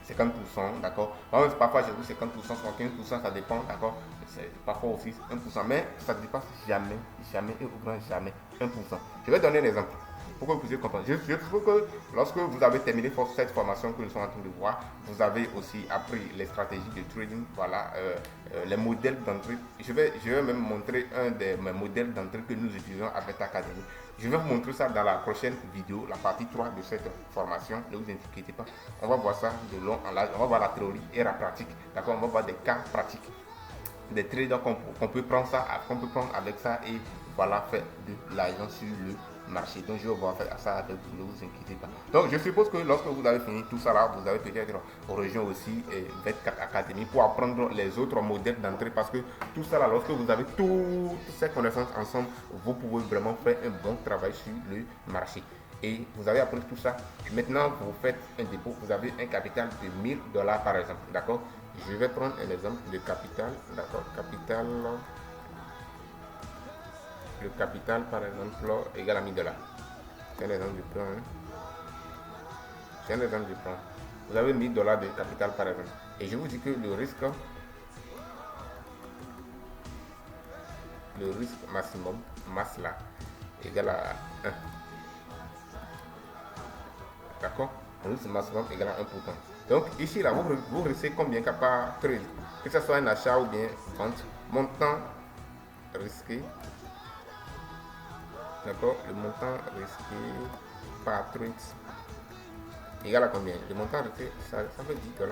50%, d'accord? Parfois, j'ai vu 50%, 75%, ça dépend, d'accord? C'est parfois aussi 1%, mais ça ne dépasse jamais et au grand jamais 1%. Je vais donner un exemple pour que vous puissiez comprendre. Je trouve que lorsque vous avez terminé cette formation que nous sommes en train de voir, vous avez aussi appris les stratégies de trading, voilà, les modèles d'entrée. Je vais même montrer un des modèles d'entrée que nous utilisons avec l'Académie. Je vais vous montrer ça dans la prochaine vidéo, la partie 3 de cette formation. Ne vous inquiétez pas, on va voir ça de long en large. On va voir la théorie et la pratique. D'accord, on va voir des cas pratiques, des traders qu'on peut prendre avec ça et voilà, faire de l'argent sur le marché. Donc je vais voir faire ça avec vous, ne vous inquiétez pas. Donc je suppose que lorsque vous avez fini tout ça là, vous avez peut-être rejoint aussi V4 Academy pour apprendre les autres modèles d'entrée parce que tout ça là, lorsque vous avez toutes ces connaissances ensemble, vous pouvez vraiment faire un bon travail sur le marché. Et vous avez appris tout ça. Maintenant, vous faites un dépôt, vous avez un capital de 1000 $ par exemple. D'accord? Je vais prendre un exemple de capital. D'accord? Capital. Le capital, par exemple, égale à 1000 $. C'est un exemple de prends. Hein. C'est un exemple de prends. Vous avez 1000 $ de capital, par exemple. Et je vous dis que le risque maximum, masse là, égale à 1. D'accord? Le risque maximum égale à 1%. Donc ici, là, vous risquez combien par trade? Que ce soit un achat ou bien vente. Montant risqué. D'accord? Le montant risqué par trade égal à combien? Le montant risqué, ça fait 10 $.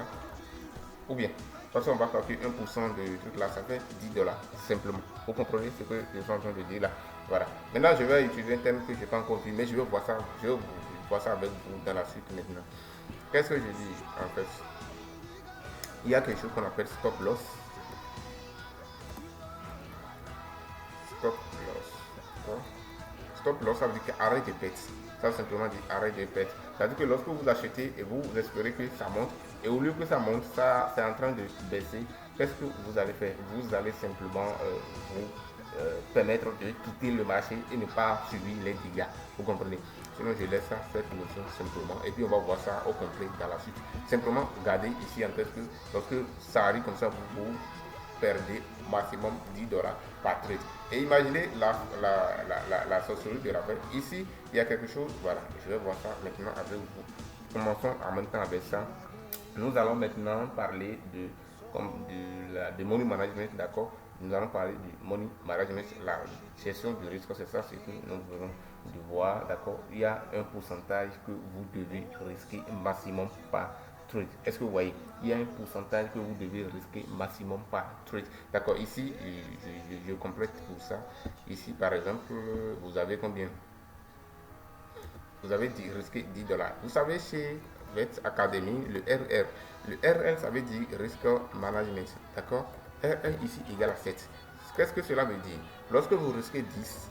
Ou bien, parce qu'on va calculer 1% de truc là, ça fait 10 $ simplement. Vous comprenez ce que je suis en train de dire là? Voilà. Maintenant, je vais utiliser un thème que je n'ai pas encore vu, mais je vais voir ça, avec vous dans la suite maintenant. Qu'est-ce que je dis en fait? Il y a quelque chose qu'on appelle stop loss. Stop loss. Stop loss, ça veut dire arrêt de perte. Ça veut simplement dire arrêt de perte. C'est-à-dire que lorsque vous achetez et vous espérez que ça monte, et au lieu que ça monte, ça c'est en train de baisser, qu'est-ce que vous allez faire? Vous allez simplement vous permettre de quitter le marché et ne pas subir les dégâts. Vous comprenez? Sinon, je laisse ça, cette notion simplement. Et puis, on va voir ça au complet dans la suite. Simplement, gardez ici en tête que lorsque ça arrive comme ça, vous perdez maximum 10 $ par trade. Et imaginez la sorcellerie de Raphaël. Ici, il y a quelque chose. Voilà, je vais voir ça maintenant avec vous. Commençons en même temps avec ça. Nous allons maintenant parler de money management, d'accord? Nous allons parler du money management, la gestion du risque. C'est ça ce que nous venons de voir, d'accord? Il y a un pourcentage que vous devez risquer maximum par trade. Est-ce que vous voyez? Il y a un pourcentage que vous devez risquer maximum par trade. D'accord, ici, je complète pour ça. Ici, par exemple, vous avez combien? Vous avez risqué 10 $. Vous savez, chez Vet Academy, le RR. Le RR, ça veut dire Risk Management. D'accord? RR ici égale à 7. Qu'est-ce que cela veut dire? Lorsque vous risquez 10,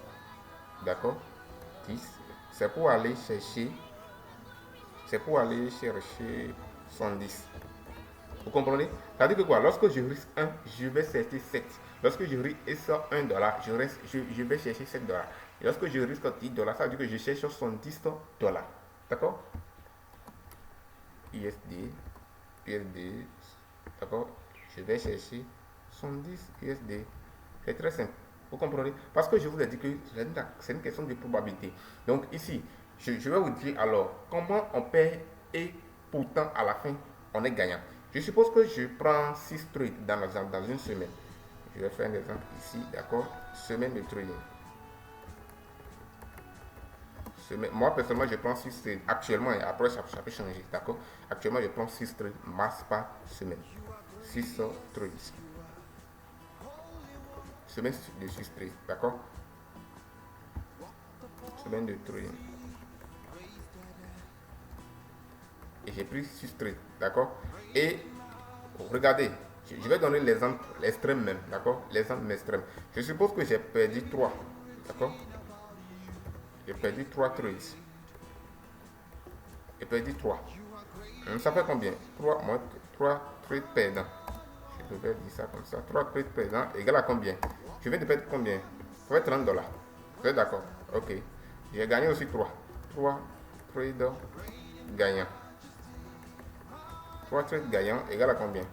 d'accord? 10, c'est pour aller chercher 110. Vous comprenez? C'est-à-dire que quoi? Lorsque je risque 1, je vais chercher 7. Lorsque je risque 1 $, je vais chercher 7 $. Et lorsque je risque 10 $, ça veut dire que je cherche 70 $. D'accord? USD, d'accord? Je vais chercher 110 USD. C'est très simple. Vous comprenez? Parce que je vous ai dit que c'est une question de probabilité. Donc ici, je vais vous dire alors comment on perd et pourtant à la fin, on est gagnant. Je suppose que je prends 6 trades dans une semaine. Je vais faire un exemple ici, d'accord? Semaine de trading. Moi, personnellement, je prends 6 trades actuellement et après, ça peut changer, d'accord? Actuellement, je prends 6 trades masse par semaine. 6 trades. Semaine de 6 trades, d'accord? Semaine de trading. Et j'ai pris 6 trades, d'accord? Et regardez, je vais donner l'exemple extrême même, d'accord? L'exemple extrême. Je suppose que j'ai perdu 3, d'accord? J'ai perdu 3 trades. J'ai perdu 3. Ça fait combien? 3 trades perdants. Je devais dire ça comme ça. 3 trades perdants égale à combien? Je viens de perdre combien? Ça fait 30 $. Vous êtes d'accord? Ok. J'ai gagné aussi 3. 3 trades gagnants. 3 trades gagnants égale à combien?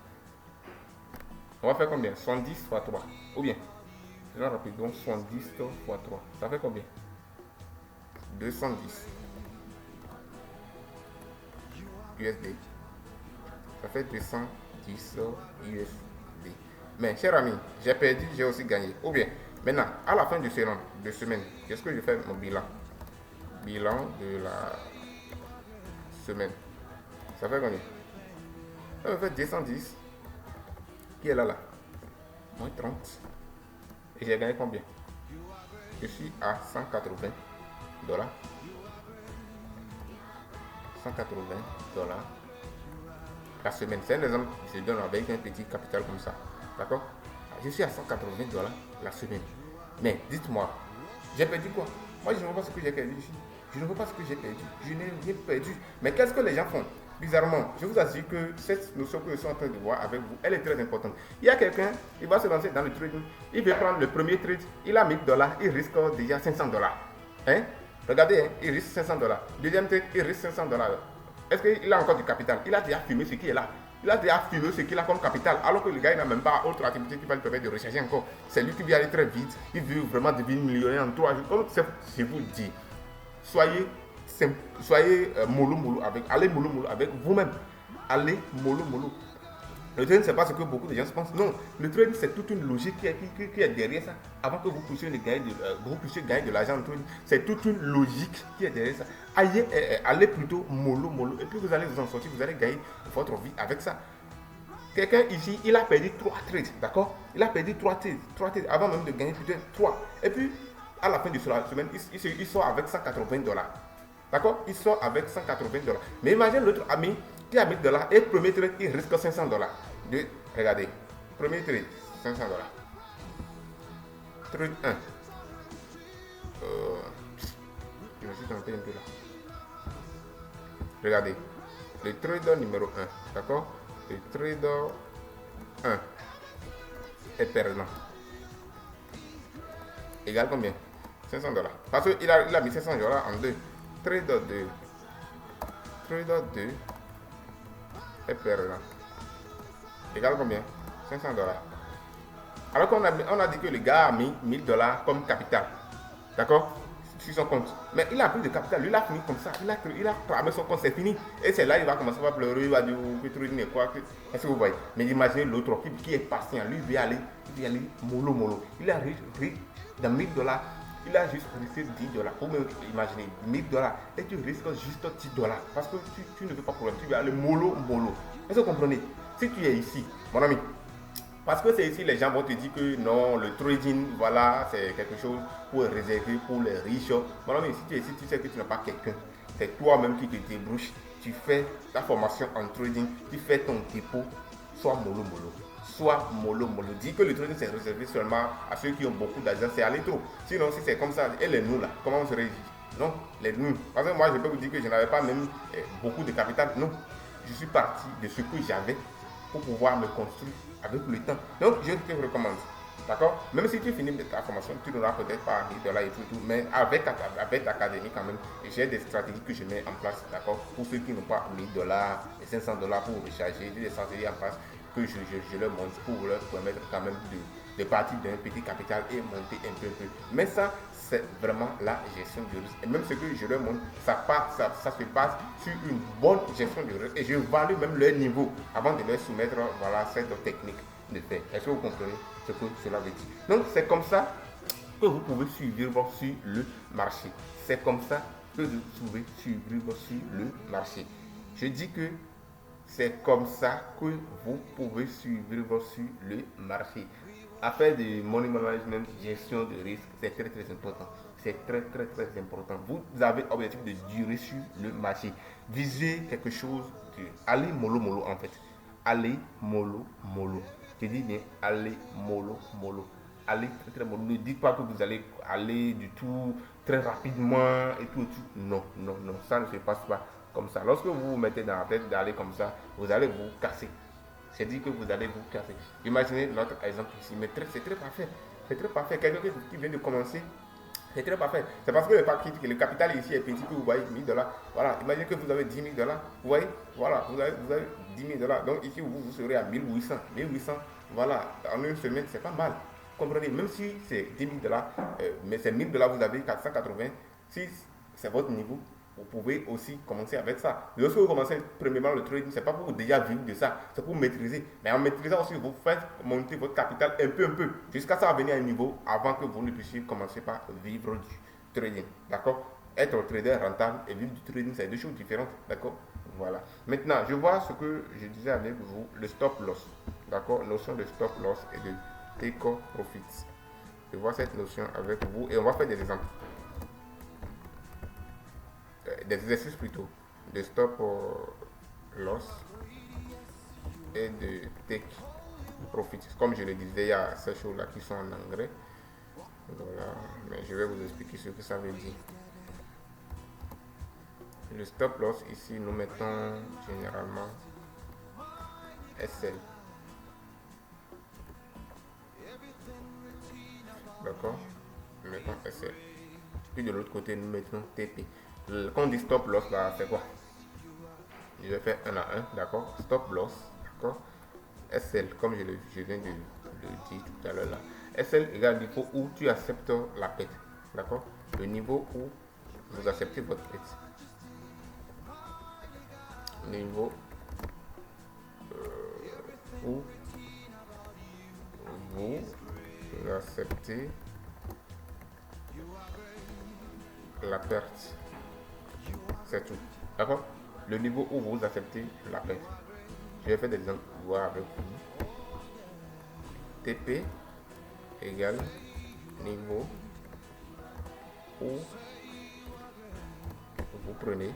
On va faire combien? 110 fois 3. Ou bien, c'est rapide. Donc 110 fois 3. Ça fait combien? 210 USD. Ça fait 210 USD. Mais, cher ami, j'ai perdu, j'ai aussi gagné. Ou bien, maintenant, à la fin de semaine, qu'est-ce que je fais mon bilan? Bilan de la semaine. Ça fait combien? Ça fait 210. Qui est là? Moins 30. Et j'ai gagné combien? Je suis à 180 dollars. 180 dollars la semaine. C'est un exemple que je donne avec un petit capital comme ça. D'accord? Je suis à 180 dollars la semaine. Mais dites-moi, j'ai perdu quoi? Moi, je ne vois pas ce que j'ai perdu ici. Je ne vois pas ce que j'ai perdu. Je n'ai rien perdu. Mais qu'est-ce que les gens font? Bizarrement, je vous assure que cette notion que je suis en train de voir avec vous, elle est très importante. Il y a quelqu'un, il va se lancer dans le trading, il veut prendre le premier trade, il a 1000 dollars, il risque déjà 500 dollars. Hein? Regardez, hein, il risque 500 dollars. Deuxième trade, il risque 500 dollars. Est-ce qu'il a encore du capital? Il a déjà fumé ce qui est là. Il a déjà fumé ce qu'il a comme capital, alors que le gars il n'a même pas autre activité qui va lui permettre de rechercher encore. C'est lui qui vient aller très vite, il veut vraiment devenir millionnaire en 3 jours. Comme je vous dis, soyez mollo avec, allez mollo avec vous-même. Allez mollo. Le trading, c'est pas ce que beaucoup de gens pensent. Non, le trading, c'est toute une logique qui est derrière ça. Avant que vous puissiez gagner de l'argent en trading, c'est toute une logique qui est derrière ça. Allez plutôt mollo. Et puis vous allez vous en sortir, vous allez gagner votre vie avec ça. Quelqu'un ici, il a perdu 3 trades, d'accord? Il a perdu 3 trades avant même de gagner plus de 3. Et puis, à la fin de la semaine, il sort avec 180 dollars. D'accord? Il sort avec 180 dollars. Mais imagine l'autre ami qui a 1000 dollars et premier trade, il risque 500 dollars. Regardez, premier trade, 500 dollars. Trade 1. Je me suis trompé un peu là. Regardez, le trader numéro 1, d'accord? Le trader 1 est perdant. Égal combien? 500 dollars. Parce qu'il a mis 500 dollars en 2. Trader 2. Trader 2 est perdant. Égal combien? 500 dollars. Alors qu'on a dit que le gars a mis 1000 dollars comme capital. D'accord? Sur son compte. Mais il a plus de capital. Lui, il a fini comme ça. Il a cramé son compte. C'est fini. Et c'est là il va commencer à pleurer. Il va dire que trading est quoi. Est-ce que vous voyez? Mais imaginez l'autre qui est patient. Lui, il va aller mollo. Il a risqué dans 1000 dollars. Il a juste risqué 10 dollars. Vous imaginez 1000 dollars. Et tu risques juste 10 dollars. Parce que tu ne veux pas problème. Tu vas aller mollo. Est-ce que vous comprenez? Si tu es ici, mon ami, parce que c'est ici les gens vont te dire que non, le trading, voilà, c'est quelque chose pour réserver pour les riches. Mon ami, si tu es ici, tu sais que tu n'as pas quelqu'un. C'est toi-même qui te débrouche. Tu fais ta formation en trading, tu fais ton dépôt, sois mollo. Sois mollo. Dis que le trading c'est réservé seulement à ceux qui ont beaucoup d'argent, c'est aller trop. Sinon, si c'est comme ça, et les nous là, comment on serait dit? Non, les nous. Parce que moi, je peux vous dire que je n'avais pas même beaucoup de capital. Non, je suis parti de ce que j'avais pour pouvoir me construire avec le temps. Donc, je te recommande. D'accord? Même si tu finis ta formation, tu n'auras peut-être pas 1000 dollars et tout, mais avec l'académie quand même, j'ai des stratégies que je mets en place, d'accord? Pour ceux qui n'ont pas 1000 dollars et 500 dollars pour recharger, j'ai des stratégies en place que je leur montre pour leur permettre quand même de partir d'un petit capital et monter un peu. Mais ça, c'est vraiment la gestion du risque. Et même ce que je leur montre, ça se base sur une bonne gestion du risque. Et je value même leur niveau avant de leur soumettre voilà, cette technique de faire. Est-ce que vous comprenez ce que cela veut dire? Donc, c'est comme ça que vous pouvez survivre sur le marché. C'est comme ça que vous pouvez survivre sur le marché. Je dis que c'est comme ça que vous pouvez survivre sur le marché. Affaire de money management, gestion de risque, c'est très important. C'est très important. Vous avez l'objectif de durer sur le marché. Visez quelque chose, allez mollo en fait. Allez mollo. Je dis bien, allez mollo. Allez très mollo. Ne dites pas que vous allez aller du tout très rapidement et tout. Non, ça ne se passe pas comme ça. Lorsque vous vous mettez dans la tête d'aller comme ça, vous allez vous casser. C'est dit que vous allez vous casser. Imaginez notre exemple ici, mais c'est très parfait. C'est très parfait. Quelqu'un qui vient de commencer, c'est très parfait. C'est parce que le capital ici est petit que vous voyez 1000 dollars. Voilà, imaginez que vous avez 10 000 dollars. Vous voyez, voilà, vous avez 10 000 dollars. Donc ici, vous serez à 1800. Voilà, en une semaine, c'est pas mal. Comprenez, même si c'est 10 000 dollars, mais c'est 1000 dollars, vous avez 480. Si c'est votre niveau, vous pouvez aussi commencer avec ça. Lorsque vous commencez premièrement le trading, ce n'est pas pour déjà vivre de ça, c'est pour maîtriser. Mais en maîtrisant aussi, vous faites monter votre capital un peu, jusqu'à ça venir à un niveau avant que vous ne puissiez commencer par vivre du trading. D'accord? Être trader rentable et vivre du trading, c'est deux choses différentes. D'accord? Voilà. Maintenant, je vois ce que je disais avec vous, le stop loss. D'accord? Notion de stop loss et de take profits. Je vois cette notion avec vous et on va faire des exemples. des exercices plutôt de stop loss et de take profit. Comme je le disais, il y a ces choses-là qui sont en anglais. Voilà, mais je vais vous expliquer ce que ça veut dire. Le stop loss ici, nous mettons généralement SL. D'accord? Nous mettons SL. Puis de l'autre côté, nous mettons TP. Quand on dit stop loss, là, c'est quoi? Je vais faire 1 à 1, d'accord? Stop loss, d'accord? SL, comme je viens de le dire tout à l'heure là. SL égale le niveau où tu acceptes la perte, d'accord? Le niveau où vous acceptez votre perte. Niveau où vous acceptez la perte. C'est tout. D'accord? Le niveau où vous acceptez la perte. Je vais faire des exemples pour voir avec vous. TP égale niveau où vous prenez,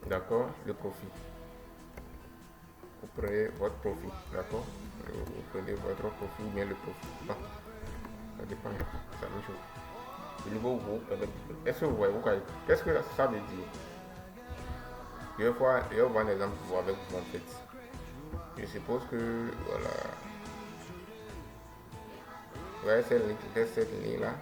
d'accord, le profit. Vous prenez votre profit, d'accord? Vous prenez votre profit ou bien le profit. Non, ça dépend, c'est la même chose. Le niveau où vous prenez. Est-ce que vous voyez, qu'est-ce que ça veut dire? Je vais voir un exemple pour vous avec vous en fait. Je suppose que, voilà. Vous voyez cette ligne là.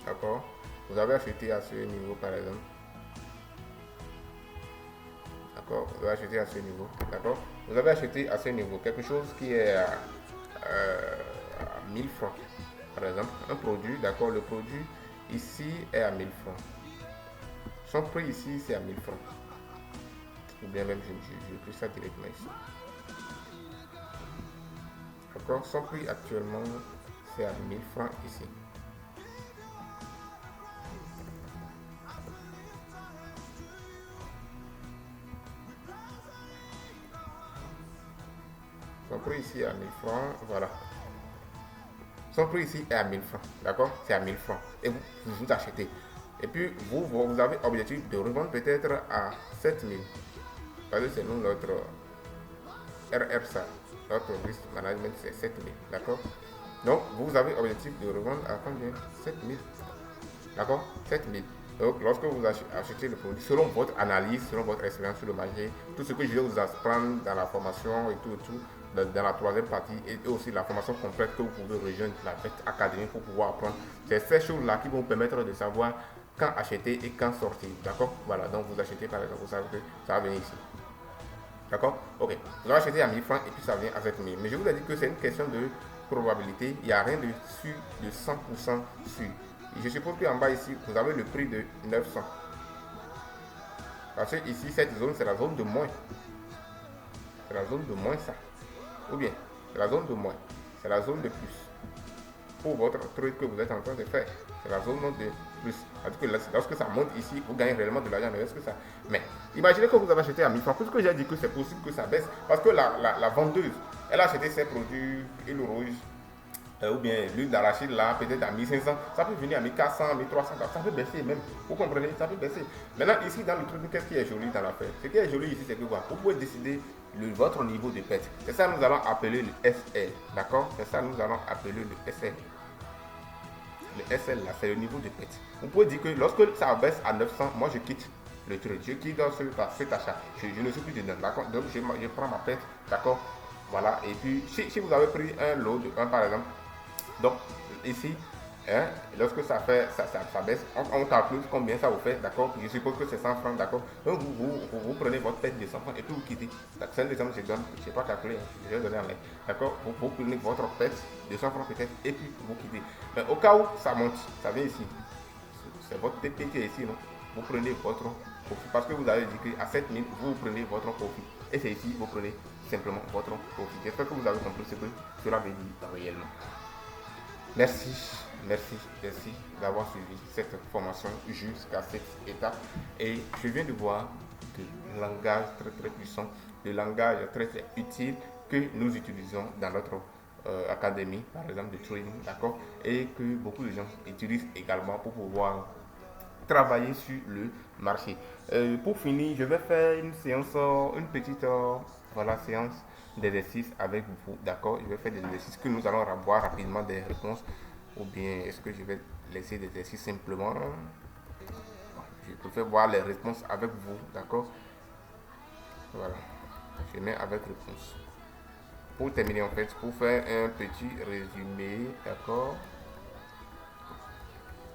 D'accord? Vous avez acheté à ce niveau par exemple. D'accord? Vous avez acheté à ce niveau. D'accord? Vous avez acheté à ce niveau quelque chose qui est à 1000 francs. Par exemple, un produit, d'accord? Le produit ici est à 1000 francs. Son prix ici, c'est à 1000 francs. Ou bien même, j'ai pris ça directement ici. D'accord? Son prix actuellement, c'est à 1000 francs ici. Son prix ici est à 1000 francs, voilà. Son prix ici est à 1000 francs, d'accord? C'est à 1000 francs. Et vous achetez. Et puis, vous avez objectif de revendre peut-être à 7000. Parce que c'est nous, notre RRSA, notre risk management, c'est 7000, d'accord? Donc, vous avez objectif de revendre à combien? 7000, d'accord? 7000. Donc, lorsque vous achetez le produit, selon votre analyse, selon votre expérience sur le marché, tout ce que je vais vous apprendre dans la formation et tout, dans la troisième partie, et aussi la formation complète que vous pouvez rejoindre la fête académique pour pouvoir apprendre, c'est ces choses-là qui vont vous permettre de savoir quand acheter et quand sortir, d'accord? Voilà, donc vous achetez par exemple, vous savez que ça va venir ici. D'accord? Ok. Vous avez acheté à 1000 francs et puis ça vient à 7000. Mais je vous ai dit que c'est une question de probabilité. Il n'y a rien de sûr, de 100% sûr. Et je suppose qu'en bas ici, vous avez le prix de 900. Parce que ici, cette zone, c'est la zone de moins. C'est la zone de moins ça. Ou bien, c'est la zone de moins. C'est la zone de plus. Pour votre truc que vous êtes en train de faire. C'est la zone de plus. Parce que lorsque ça monte ici, vous gagnez réellement de l'argent. Mais est-ce que ça. Mais imaginez que vous avez acheté à 1000 francs. Puisque j'ai dit que c'est possible que ça baisse. Parce que la vendeuse, elle a acheté ses produits, huile rouge, ou bien l'huile d'arachide là, peut-être à 1500. Ça peut venir à 1400, 1300. Ça peut baisser même. Vous comprenez? Ça peut baisser. Maintenant, ici, dans le truc, qu'est-ce qui est joli dans l'affaire? Ce qui est joli ici, c'est que quoi? Vous pouvez décider votre niveau de perte. C'est ça que nous allons appeler le SL. D'accord? C'est ça que nous allons appeler le SL. Le SL là, c'est le niveau de perte. Vous pouvez dire que lorsque ça baisse à 900, moi je quitte le truc. Je quitte dans cet achat. Je ne suis plus dedans. D'accord? Donc je prends ma perte. D'accord? Voilà. Et puis, si vous avez pris un lot de 1 par exemple, donc ici, hein, lorsque ça baisse, on calcule combien ça vous fait, d'accord? Je suppose que c'est 100 francs, d'accord? Donc vous prenez votre perte de 100 francs et puis vous quittez. C'est un exemple que je donne, je ne sais pas calculer, je vais donner en ligne, d'accord? Vous prenez votre perte de 100 francs peut-être et puis vous quittez. Mais au cas où ça monte, ça vient ici, c'est votre TP qui est ici, non? Vous prenez votre profit parce que vous avez dit qu'à 7000, vous prenez votre profit. Et c'est ici, vous prenez simplement votre profit. J'espère que vous avez compris ce que cela veut dire réellement. Merci d'avoir suivi cette formation jusqu'à cette étape. Et je viens de voir de langage très puissant, de langage très utile que nous utilisons dans notre académie, par exemple de trading, d'accord, et que beaucoup de gens utilisent également pour pouvoir travailler sur le marché. Pour finir, je vais faire une séance, une petite voilà, séance d'exercice avec vous, d'accord. Je vais faire des exercices que nous allons avoir rapidement des réponses, ou bien est-ce que je vais laisser des exercices simplement. Je préfère voir les réponses avec vous, d'accord. Voilà, je mets avec réponse. Pour terminer, en fait, pour faire un petit résumé, d'accord,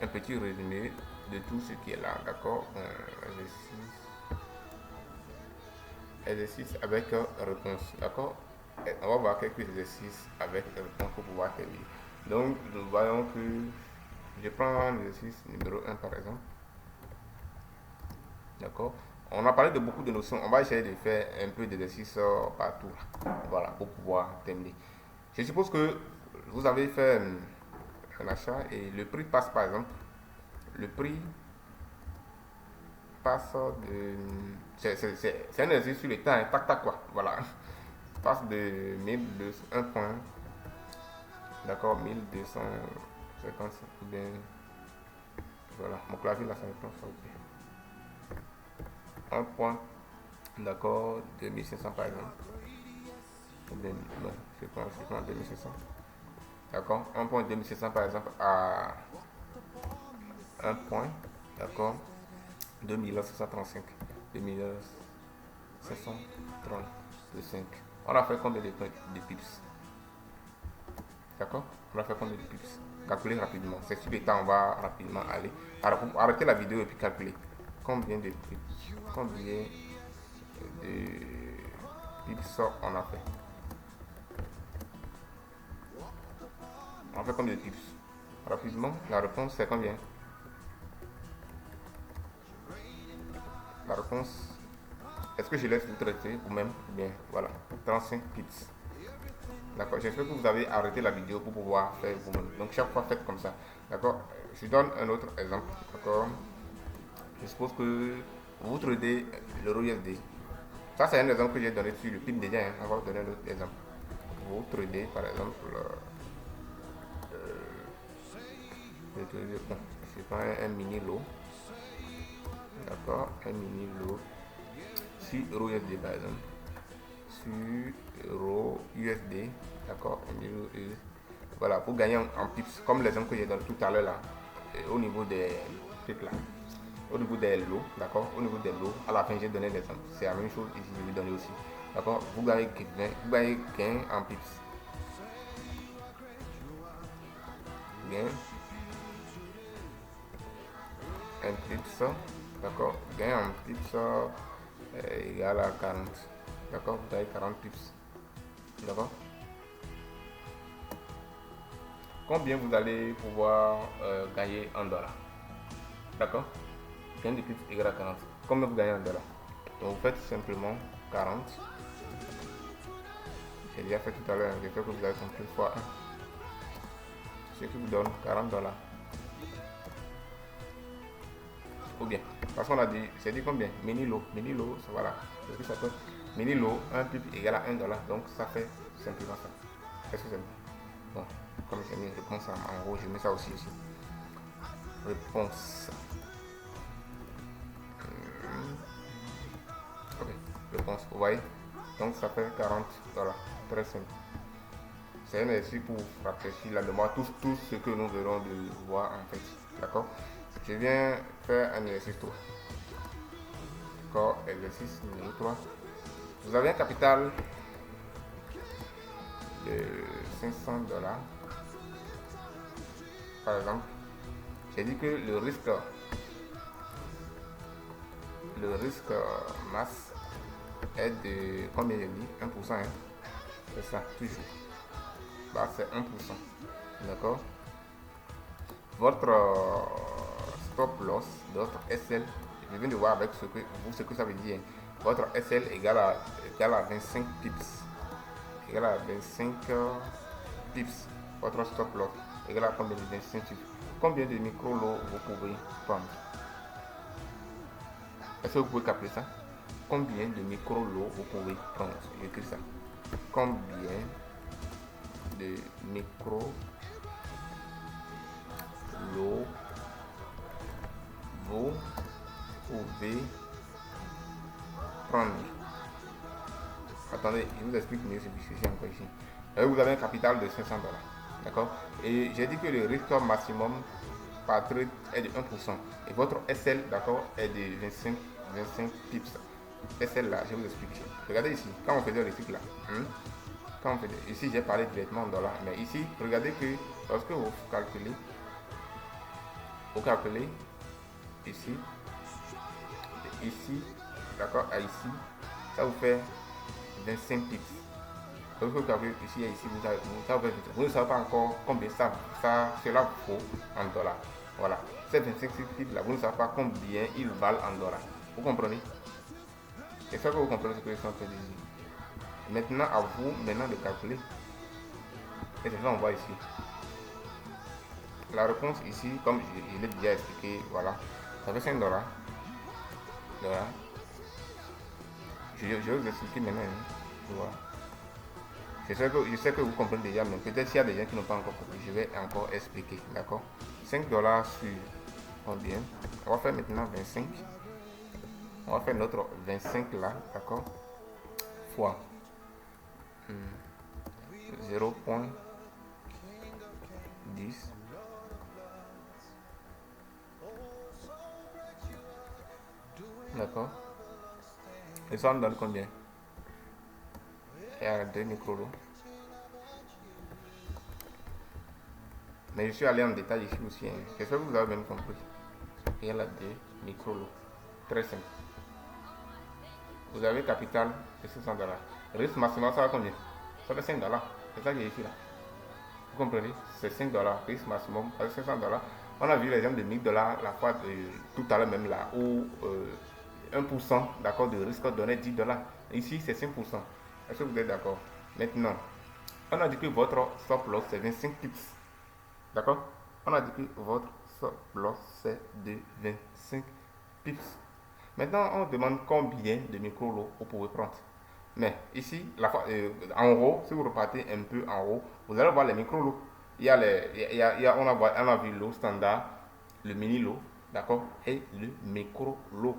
un petit résumé de tout ce qui est là, d'accord. Exercice avec réponse, d'accord. On va voir quelques exercices avec réponse pour pouvoir terminer. Donc, nous voyons que je prends l'exercice numéro 1 par exemple, d'accord. On a parlé de beaucoup de notions, on va essayer de faire un peu d'exercice partout, voilà, pour pouvoir terminer. Je suppose que vous avez fait un achat et le prix passe par exemple, le prix passe de. C'est un exercice sur le temps, tac tac quoi, voilà. Passe de 1200, 1 point, d'accord, 1250, ou bien, voilà, mon clavier là ça me prend ça, ok. 1 point, d'accord, 2500 par exemple, ou bien, non, je prends 2500, d'accord, 1 point 2500 par exemple à 1 point, d'accord, 2535, 2535. On a fait combien de pips? D'accord. On a fait combien de pips? Calculez rapidement. C'est sur le temps, on va rapidement aller. Alors, vous arrêtez la vidéo et puis calculez. Combien de pips? Combien de pips on a fait? On a fait combien de pips? Rapidement, la réponse c'est combien? La réponse, est-ce que je laisse vous traiter ou même? Bien, voilà, 35 pips. D'accord, j'espère que vous avez arrêté la vidéo pour pouvoir faire vous-même. Donc chaque fois faites comme ça. D'accord. Je donne un autre exemple. D'accord. Je suppose que vous tradez l'euro USD. Ça c'est un exemple que j'ai donné sur le PIB déjà. Hein. On va vous donner un autre exemple. Vous tradez par exemple je prends un mini lot. D'accord. Un mini lot sur euro USD par exemple. Sur euro USD. D'accord. Voilà, pour gagner en pips, comme l'exemple que j'ai donné tout à l'heure là, au niveau des trucs là, au niveau des lots, d'accord, au niveau des lots, à la fin j'ai donné l'exemple, c'est la même chose ici, je vais donner aussi, d'accord, vous gagnez gain en pips, gain, un pips, d'accord, gain en pips égal à 40, d'accord, vous gagnez 40 pips, d'accord. Combien vous allez pouvoir gagner en dollars, d'accord. Gain de pips égale à 40. Combien vous gagnez en dollars? Donc vous faites simplement 40. J'ai déjà fait tout à l'heure, j'espère que vous avez compris fois 1. Ce qui vous donne 40 dollars. Ou bien, parce qu'on a dit, c'est dit combien? Mini lot, voilà. Qu'est-ce que ça fait? Mini lot, 1 pip égale à 1 dollar. Donc ça fait simplement ça. Excusez-moi. Bon, comme j'ai mis réponse en haut, je mets ça aussi ici. Réponse. Ok, réponse, vous voyez? Donc ça fait 40 dollars. Très simple. C'est un exercice pour rafraîchir la mémoire, tout ce que nous verrons de voir en fait. D'accord. Je viens faire un exercice 3. D'accord, exercice numéro 3. Vous avez un capital de 500 dollars. Par exemple, j'ai dit que le risque masse est de combien j'ai dit? 1%. Hein? C'est ça, toujours. Bah, c'est 1%. D'accord. Votre stop loss, votre SL, je viens de voir avec ce que ça veut dire. Votre SL égale à 25 pips. Égale à 25 pips. Votre stop loss égale à combien de 25 pips. Combien de micro lots vous pouvez prendre? Est-ce que vous pouvez capter ça? combien de micro-lots vous pouvez prendre. J'écris ça. Combien de micro-lots vous pouvez prendre. Attendez, je vous explique mieux ce que je suis encore ici. Vous avez un capital de 500 dollars. D'accord? Et j'ai dit que le risque maximum par trade est de 1%. Et votre SL, d'accord, est de 25 pips. SL là, je vais vous expliquer. Regardez ici, quand on faisait le cycle là, quand on faisait, ici j'ai parlé directement en dollars, mais ici, regardez que lorsque vous calculez ici, d'accord, à ici, ça vous fait 25 pips. Lorsque vous calculez ici et ici, vous ne savez pas encore combien cela vaut en dollars. Voilà, ces 25 pips là, vous ne savez pas combien ils valent en dollars. Vous comprenez? C'est ça que vous comprenez ce que je suis en train de dire. Maintenant, à vous maintenant de calculer. Et c'est ça qu'on voit ici. La réponse ici, comme je l'ai déjà expliqué, voilà, ça fait 5 dollars. Je vais vous expliquer maintenant. Voilà. Je sais que vous comprenez déjà, mais peut-être s'il y a des gens qui n'ont pas encore compris, je vais encore expliquer. D'accord? 5 dollars sur combien? On va faire maintenant 25. On va faire notre 25 là, d'accord? Fois 0.10. D'accord? Et ça me donne combien? Il y a 2 micro-lots. Mais je suis allé en détail ici aussi. J'espère que vous avez bien compris. Il y a là 2 micro-lots. Très simple. Vous avez capital de 600 dollars. Risque maximum, ça va combien? Ça fait 5 dollars. C'est ça qui est ici là. Vous comprenez? C'est 5 dollars. Risque maximum, ça fait 500 dollars. On a vu l'exemple de 1000 dollars la fois tout à l'heure même là où 1% d'accord de risque donnait 10 dollars. Ici c'est 5%. Est-ce que vous êtes d'accord? Maintenant, on a dit que votre stop loss c'est 25 pips. D'accord? On a dit que votre stop loss c'est de 25 pips. Maintenant, on demande combien de micro-lots vous pouvez prendre. Mais ici, en haut, si vous repartez un peu en haut, vous allez voir les micro-lots. On a vu l'eau standard, le mini-lot, d'accord, et le micro-lot.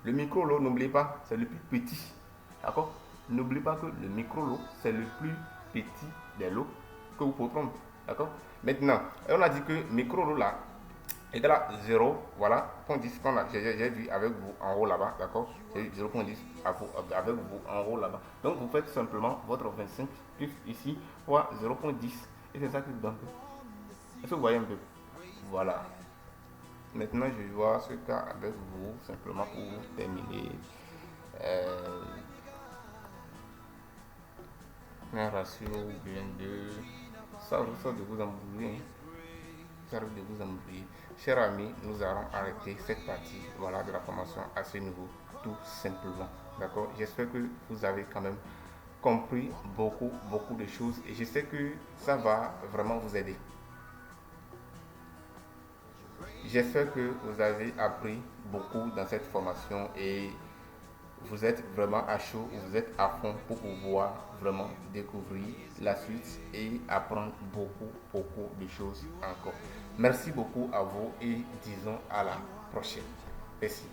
Le micro-lot, n'oubliez pas, c'est le plus petit. D'accord? N'oubliez pas que le micro-lot, c'est le plus petit des lots que vous pouvez prendre. D'accord? Maintenant, on a dit que micro-lot là, égale à 0, voilà, 0.10 j'ai vu avec vous en haut là-bas, d'accord? J'ai eu 0.10 avec vous en haut là-bas. Donc vous faites simplement votre 25 plus ici fois 0.10 et c'est ça qui vous donne. Est-ce que vous voyez un peu? Voilà. Maintenant je vais voir ce cas avec vous simplement pour terminer. Un ratio bien de ça risque de vous embrouiller. Ça risque de vous embrouiller. Chers amis, nous allons arrêter cette partie voilà, de la formation à ce niveau, tout simplement. D'accord? J'espère que vous avez quand même compris beaucoup de choses et je sais que ça va vraiment vous aider. J'espère que vous avez appris beaucoup dans cette formation et vous êtes vraiment à chaud, vous êtes à fond pour pouvoir vraiment découvrir la suite et apprendre beaucoup de choses encore. Merci beaucoup à vous et disons à la prochaine. Merci.